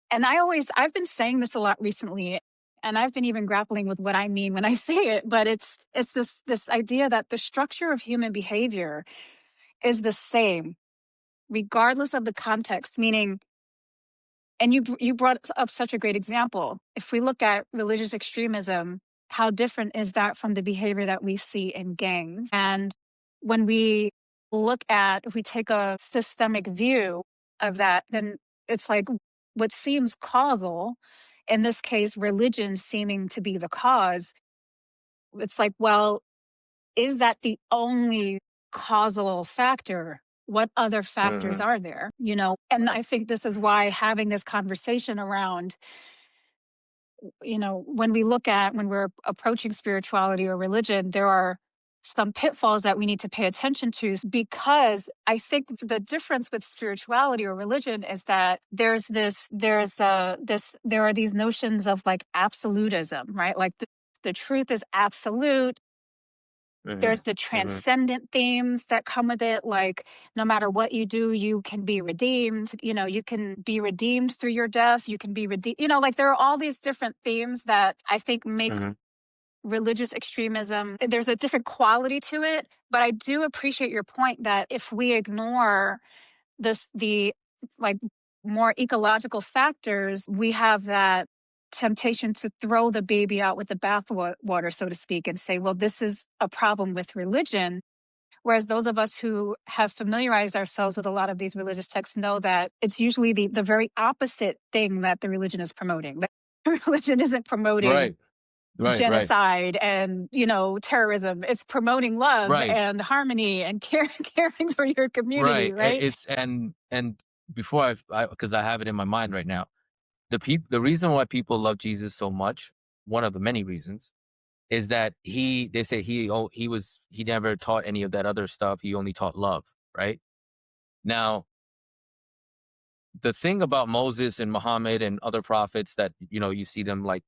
and I've been saying this a lot recently, and I've been even grappling with what I mean when I say it, but it's this idea that the structure of human behavior is the same regardless of the context, meaning And you brought up such a great example. If we look at religious extremism, how different is that from the behavior that we see in gangs? And when we if we take a systemic view of that, then it's like what seems causal, in this case, religion seeming to be the cause. It's like, well, is that the only causal factor? What other factors Hmm. are there? And Right. I think this is why having this conversation around, when we're approaching spirituality or religion, there are some pitfalls that we need to pay attention to, because I think the difference with spirituality or religion is that there are these notions of like absolutism, right? Like the truth is absolute. Hmm. There's the Hmm. transcendent themes that come with it, like no matter what you do, you can be redeemed. You can be redeemed through your death. You can be redeemed. Like there are all these different themes that I think make Hmm. religious extremism. There's a different quality to it, but I do appreciate your point that if we ignore the like more ecological factors, we have that temptation to throw the baby out with the bathwater, so to speak, and say, well, this is a problem with religion. Whereas those of us who have familiarized ourselves with a lot of these religious texts know that it's usually the very opposite thing that the religion is promoting. The religion isn't promoting Right. Right. Right. genocide and terrorism. It's promoting love Right. and harmony and caring for your community, Right. right? It's and before because I have it in my mind right now. The reason why people love Jesus so much, one of the many reasons, is that they say he never taught any of that other stuff. He only taught love, right? Now, the thing about Moses and Muhammad and other prophets that, you see them like,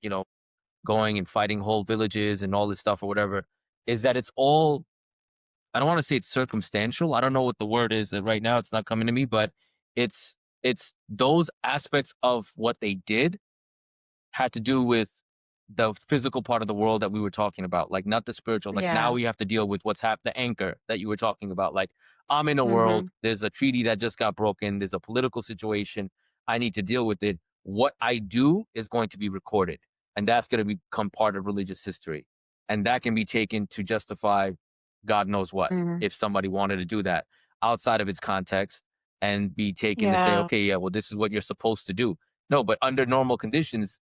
going and fighting whole villages and all this stuff or whatever, is that it's all, I don't want to say it's circumstantial. I don't know what the word is right now. It's not coming to me, but it's it's those aspects of what they did had to do with the physical part of the world that we were talking about, like not the spiritual. Like now Yeah. we have to deal with what's the anchor that you were talking about. Like I'm in a world, Hmm. there's a treaty that just got broken, there's a political situation, I need to deal with it. What I do is going to be recorded, and that's going to become part of religious history. And that can be taken to justify God knows what, Hmm. if somebody wanted to do that outside of its context and be taken to say, Yeah. okay, yeah, well, this is what you're supposed to do. No, but under normal conditions,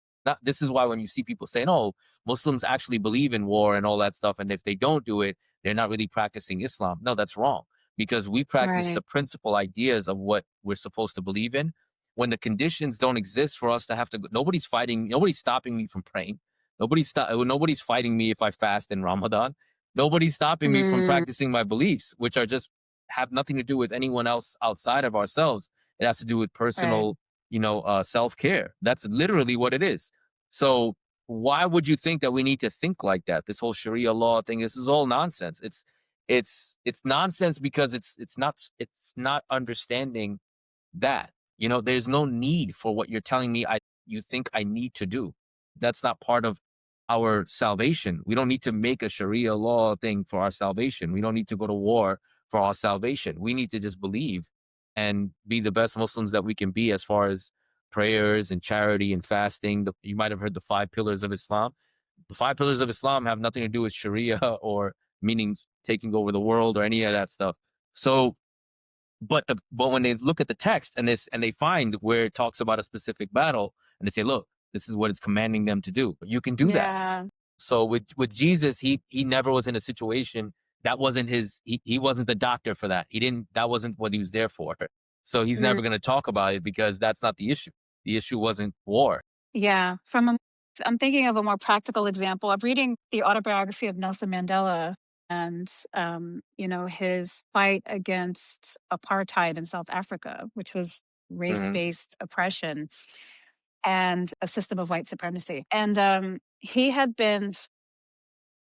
this is why when you see people saying, "Oh, Muslims actually believe in war and all that stuff, and if they don't do it, they're not really practicing Islam." No, that's wrong, because we practice the Right. principal ideas of what we're supposed to believe in. When the conditions don't exist for us to have to, nobody's fighting, nobody's stopping me from praying. Nobody's fighting me if I fast in Ramadan. Nobody's stopping me from Mm, practicing my beliefs, which are just have nothing to do with anyone else outside of ourselves. It has to do with right. personal, self care. That's literally what it is. So why would you think that we need to think like that? This whole Sharia law thing, this is all nonsense. It's nonsense because it's not understanding that. There's no need for what you're telling me you think I need to do. That's not part of our salvation. We don't need to make a Sharia law thing for our salvation. We don't need to go to war for our salvation. We need to just believe and be the best Muslims that we can be as far as prayers and charity and fasting. You might have heard the 5 pillars of Islam. The 5 pillars of Islam have nothing to do with Sharia or meaning taking over the world or any of that stuff. So, but when they look at the text and they find where it talks about a specific battle and they say, look, this is what it's commanding them to do. You can do that. Yeah. So with Jesus, he never was in a situation that wasn't he wasn't the doctor for that. That wasn't what he was there for. So he's Mm, never going to talk about it because that's not the issue. The issue wasn't war. yeah. I'm thinking of a more practical example. I'm reading the autobiography of Nelson Mandela and, his fight against apartheid in South Africa, which was Hmm. race-based oppression and a system of white supremacy. And he had been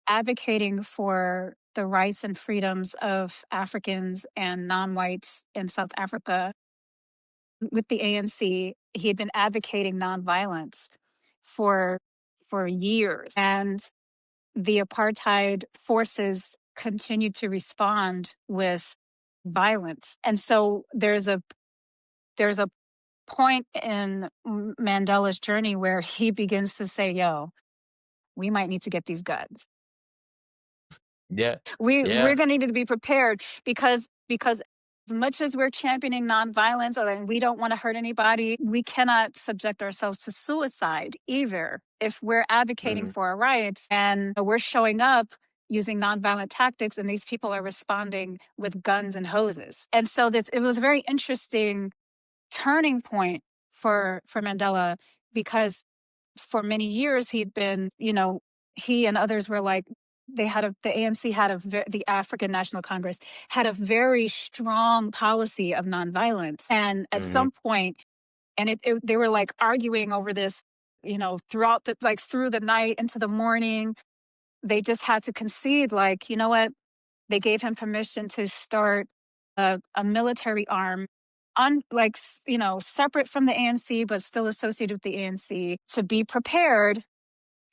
advocating for the rights and freedoms of Africans and non-whites in South Africa with the ANC. He had been advocating nonviolence for years, and the apartheid forces continued to respond with violence. And so there's a point in Mandela's journey where he begins to say, yo, we might need to get these guns. Yeah. We're Yeah. going to need to be prepared because as much as we're championing nonviolence and we don't want to hurt anybody, we cannot subject ourselves to suicide either. If we're advocating Mhm. for our rights and we're showing up using nonviolent tactics and these people are responding with guns and hoses. And so it was a very interesting turning point for Mandela, because for many years he'd been, he and others were like, the ANC had the African National Congress had a very strong policy of nonviolence. And at Mhm. some point, and they were like arguing over this, throughout through the night into the morning, they just had to concede, like, you know what? They gave him permission to start a military arm, separate from the ANC, but still associated with the ANC, to be prepared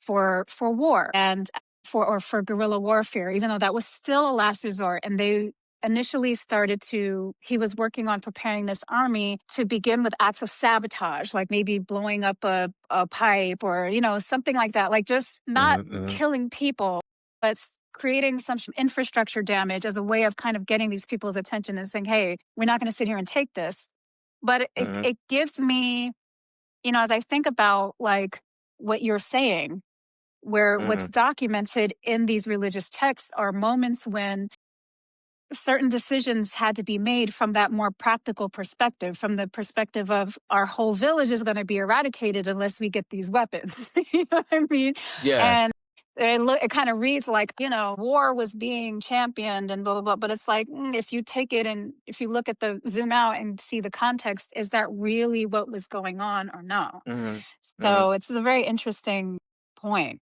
for war and for guerrilla warfare, even though that was still a last resort. And they initially he was working on preparing this army to begin with acts of sabotage, like maybe blowing up a pipe or, something like that, like just not Mhm. Mhm. killing people, but creating some infrastructure damage as a way of kind of getting these people's attention and saying, hey, we're not going to sit here and take this. But Mhm. it gives me, as I think about like what you're saying, where what's Mhm. documented in these religious texts are moments when certain decisions had to be made from that more practical perspective, from the perspective of our whole village is going to be eradicated unless we get these weapons. You know what I mean? Yeah. And it kind of reads like, war was being championed and blah, blah, blah. But it's like, if you take it and if you look at the zoom out and see the context, is that really what was going on or no? Mhm. Mhm. So it's a very interesting point.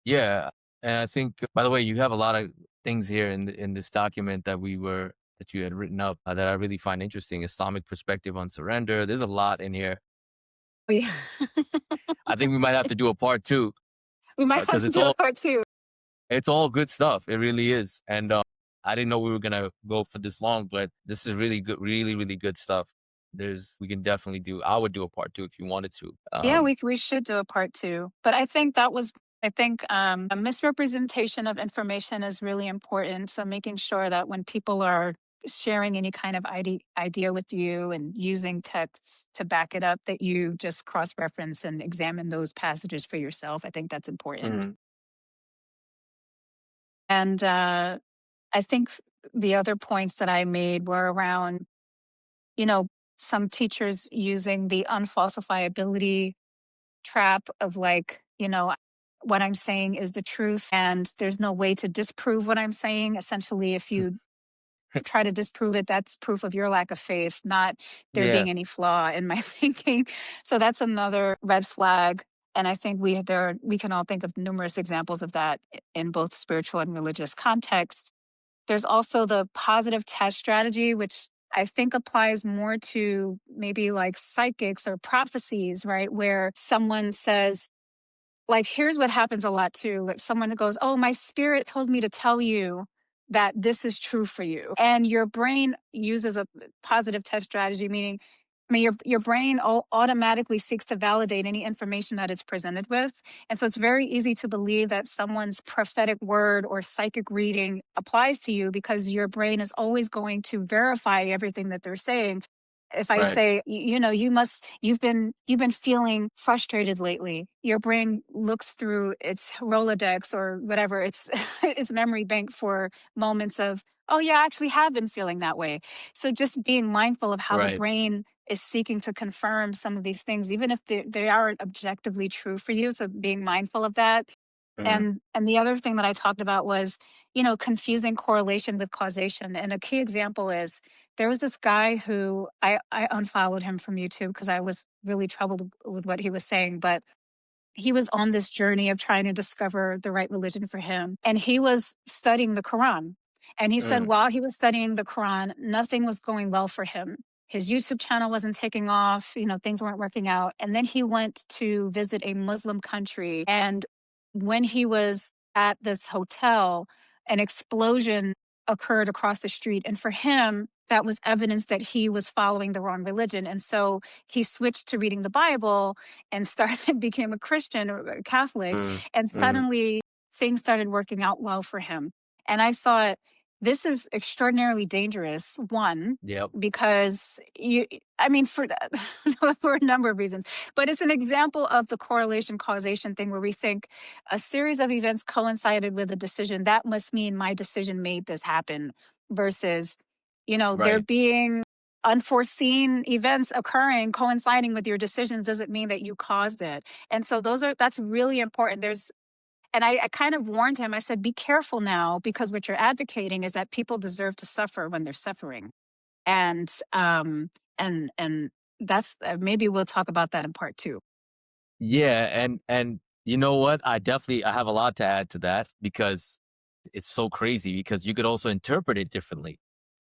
Yeah, and I think, by the way, you have a lot of things here in this document that you had written up, that I really find interesting. Islamic perspective on surrender. There's a lot in here. Yeah. I think we might have to do a part two, We might have because to do a part two. it's all good stuff. It really is, and I didn't know we were gonna go for this long, but this is really good, really really good stuff. We can definitely do. I would do a part two if you wanted to. Yeah, we should do a part two. But I think a misrepresentation of information is really important. So making sure that when people are sharing any kind of idea with you and using texts to back it up, that you just cross reference and examine those passages for yourself. I think that's important. Mhm. And I think the other points that I made were around, you know, some teachers using the unfalsifiability trap of like, what I'm saying is the truth and there's no way to disprove what I'm saying. Essentially, if you try to disprove it, that's proof of your lack of faith, not there Yeah. being any flaw in my thinking. So that's another red flag. And I think we can all think of numerous examples of that in both spiritual and religious contexts. There's also the positive test strategy, which I think applies more to maybe like psychics or prophecies, right? Where someone says, like, here's what happens a lot too. Like someone goes, oh, my spirit told me to tell you that this is true for you. And your brain uses a positive test strategy, meaning, I mean, your brain automatically seeks to validate any information that it's presented with. And so it's very easy to believe that someone's prophetic word or psychic reading applies to you because your brain is always going to verify everything that they're saying. If I Right. say, you've been feeling frustrated lately, your brain looks through its Rolodex or whatever, its its memory bank for moments of, oh yeah, I actually have been feeling that way. So just being mindful of how the Right. brain is seeking to confirm some of these things, even if they aren't objectively true for you. So being mindful of that. Mhm. And the other thing that I talked about was, confusing correlation with causation. And a key example is there was this guy who I unfollowed him from YouTube because I was really troubled with what he was saying. But he was on this journey of trying to discover the right religion for him. And he was studying the Quran. And he said Mm. while he was studying the Quran, nothing was going well for him. His YouTube channel wasn't taking off, things weren't working out. And then he went to visit a Muslim country. And when he was at this hotel, an explosion occurred across the street. And for him, that was evidence that he was following the wrong religion. And so he switched to reading the Bible and started became a Christian or a Catholic. Mm, And mm, suddenly things started working out well for him. And I thought, this is extraordinarily dangerous. One, yep. because I mean, for for a number of reasons, but it's an example of the correlation causation thing where we think a series of events coincided with a decision. That must mean my decision made this happen versus, there Right. being unforeseen events occurring coinciding with your decisions doesn't mean that you caused it. And so that's really important. And I kind of warned him. I said, be careful now, because what you're advocating is that people deserve to suffer when they're suffering. And that's maybe we'll talk about that in part two. Yeah, and you know what? I have a lot to add to that because it's so crazy because you could also interpret it differently.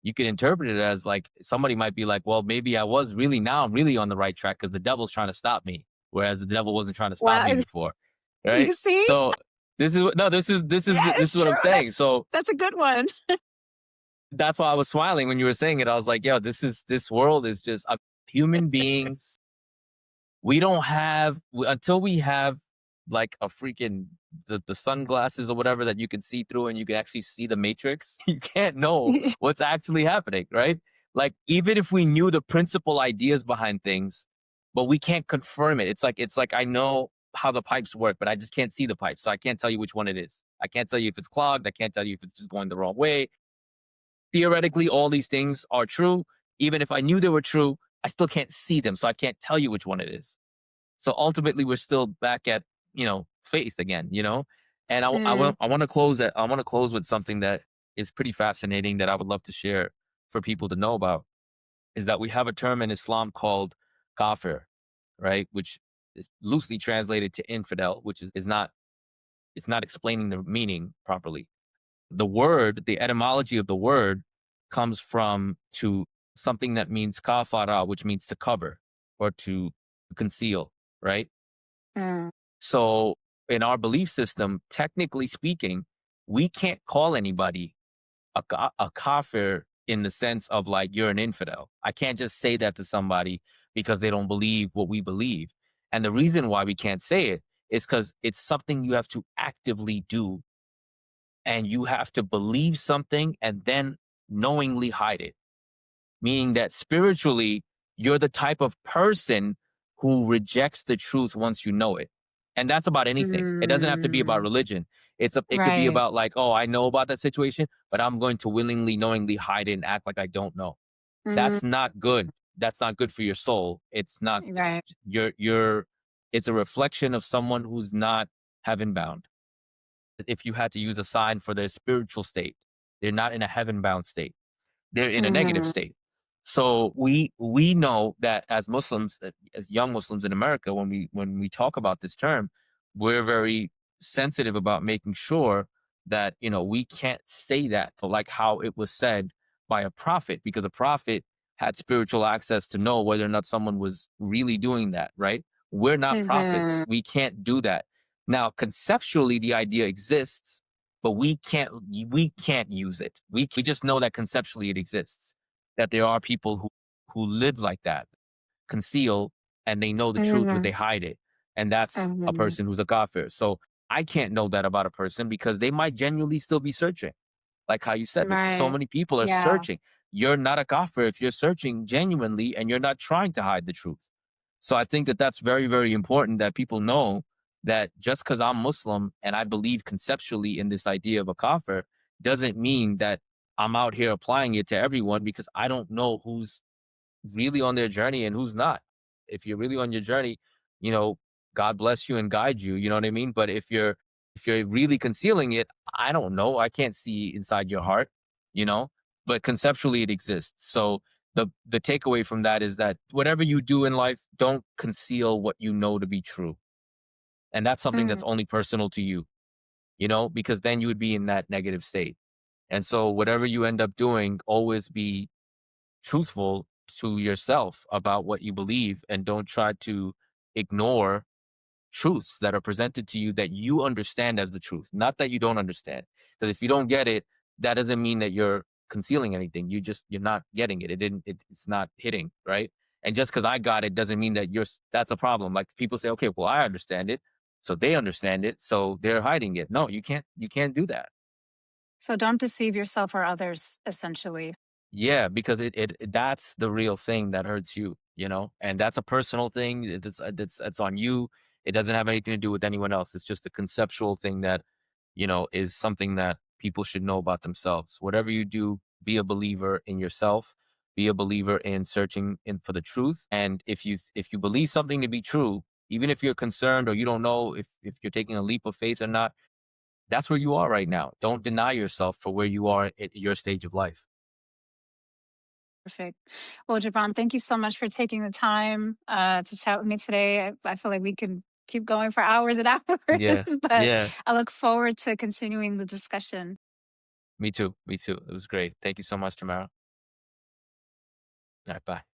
You could interpret it as like somebody might be like, well, maybe now I'm really on the right track because the devil's trying to stop me, whereas the devil wasn't trying to stop Wow. me before, You right? see? So this is what no, Yeah, this is it's what true. I'm saying. So That's a good one. that's why I was smiling when you were saying it. I was like, yo, this world is just human beings. We don't have until we have like a freaking the sunglasses or whatever that you can see through and you can actually see the matrix. You can't know what's actually happening, right? Like even if we knew the principal ideas behind things, but we can't confirm it. It's like I know how the pipes work, but I just can't see the pipes, so I can't tell you which one it is. I can't tell you if it's clogged. I can't tell you if it's just going the wrong way. Theoretically, all these things are true. Even if I knew they were true, I still can't see them, so I can't tell you which one it is. So ultimately, we're still back at faith again, And Mm, I want to close that. I want to close with something that is pretty fascinating that I would love to share for people to know about. Is that we have a term in Islam called kafir, right? Which is loosely translated to infidel, which is not it's not explaining the meaning properly. The etymology of the word comes from to something that means kafara, which means to cover or to conceal, right? mm, So in our belief system, technically speaking, we can't call anybody a kafir in the sense of like you're an infidel. I can't just say that to somebody because they don't believe what we believe. And the reason why we can't say it is because it's something you have to actively do and you have to believe something and then knowingly hide it, meaning that spiritually, you're the type of person who rejects the truth once you know it. And that's about anything. It doesn't have to be about mm, religion. It could be right. about like, oh, I know about that situation, but I'm going to willingly, knowingly hide it and act like I don't know. Mm, That's not good. That's not good for your soul. It's not, it's right. you're it's a reflection of someone who's not heaven bound. If you had to use a sign for their spiritual state, they're not in a heaven bound state, they're in a negative Mhm, state. So we know that as Muslims, as young Muslims in America, when we talk about this term, we're very sensitive about making sure that we can't say that like how it was said by a prophet, because a prophet had spiritual access to know whether or not someone was really doing that, right? We're not prophets. mhm, We can't do that. Now, conceptually, the idea exists, but we can't use it. We just know that conceptually it exists, that there are people who live like that, conceal, and they know the truth, but mhm, they hide it. And that's a mhm. person who's a kafir. So I can't know that about a person because they might genuinely still be searching. Like how you said, so Right. many people are Yeah. searching. You're not a kafir if you're searching genuinely and you're not trying to hide the truth. So I think that that's very, very important that people know that just because I'm Muslim and I believe conceptually in this idea of a kafir doesn't mean that I'm out here applying it to everyone, because I don't know who's really on their journey and who's not. If you're really on your journey, you know, God bless you and guide you, you know what I mean? But if you're really concealing it, I don't know. I can't see inside your heart, you know? But conceptually it exists. So the takeaway from that is that whatever you do in life, don't conceal what you know to be true. And that's something Mm, that's only personal to you, because then you would be in that negative state. And so whatever you end up doing, always be truthful to yourself about what you believe, and don't try to ignore truths that are presented to you that you understand as the truth, not that you don't understand. Because if you don't get it, that doesn't mean that you're concealing anything. You're not getting it. It's not hitting, right? And just because I got it doesn't mean that that's a problem. Like people say, okay, well, I understand it. So they understand it. So they're hiding it. No, you can't do that. So don't deceive yourself or others, essentially. Yeah, because that's the real thing that hurts you, and that's a personal thing. It's on you. It doesn't have anything to do with anyone else. It's just a conceptual thing that, is something that people should know about themselves. Whatever you do, be a believer in yourself. Be a believer in searching in for the truth. And if you believe something to be true, even if you're concerned or you don't know if you're taking a leap of faith or not, that's where you are right now. Don't deny yourself for where you are at your stage of life. Perfect. Well, Gibran, thank you so much for taking the time to chat with me today. I feel like we can keep going for hours and hours, Yeah. but Yeah. I look forward to continuing the discussion. Me too. Me too. It was great. Thank you so much, Tamara. All right. Bye.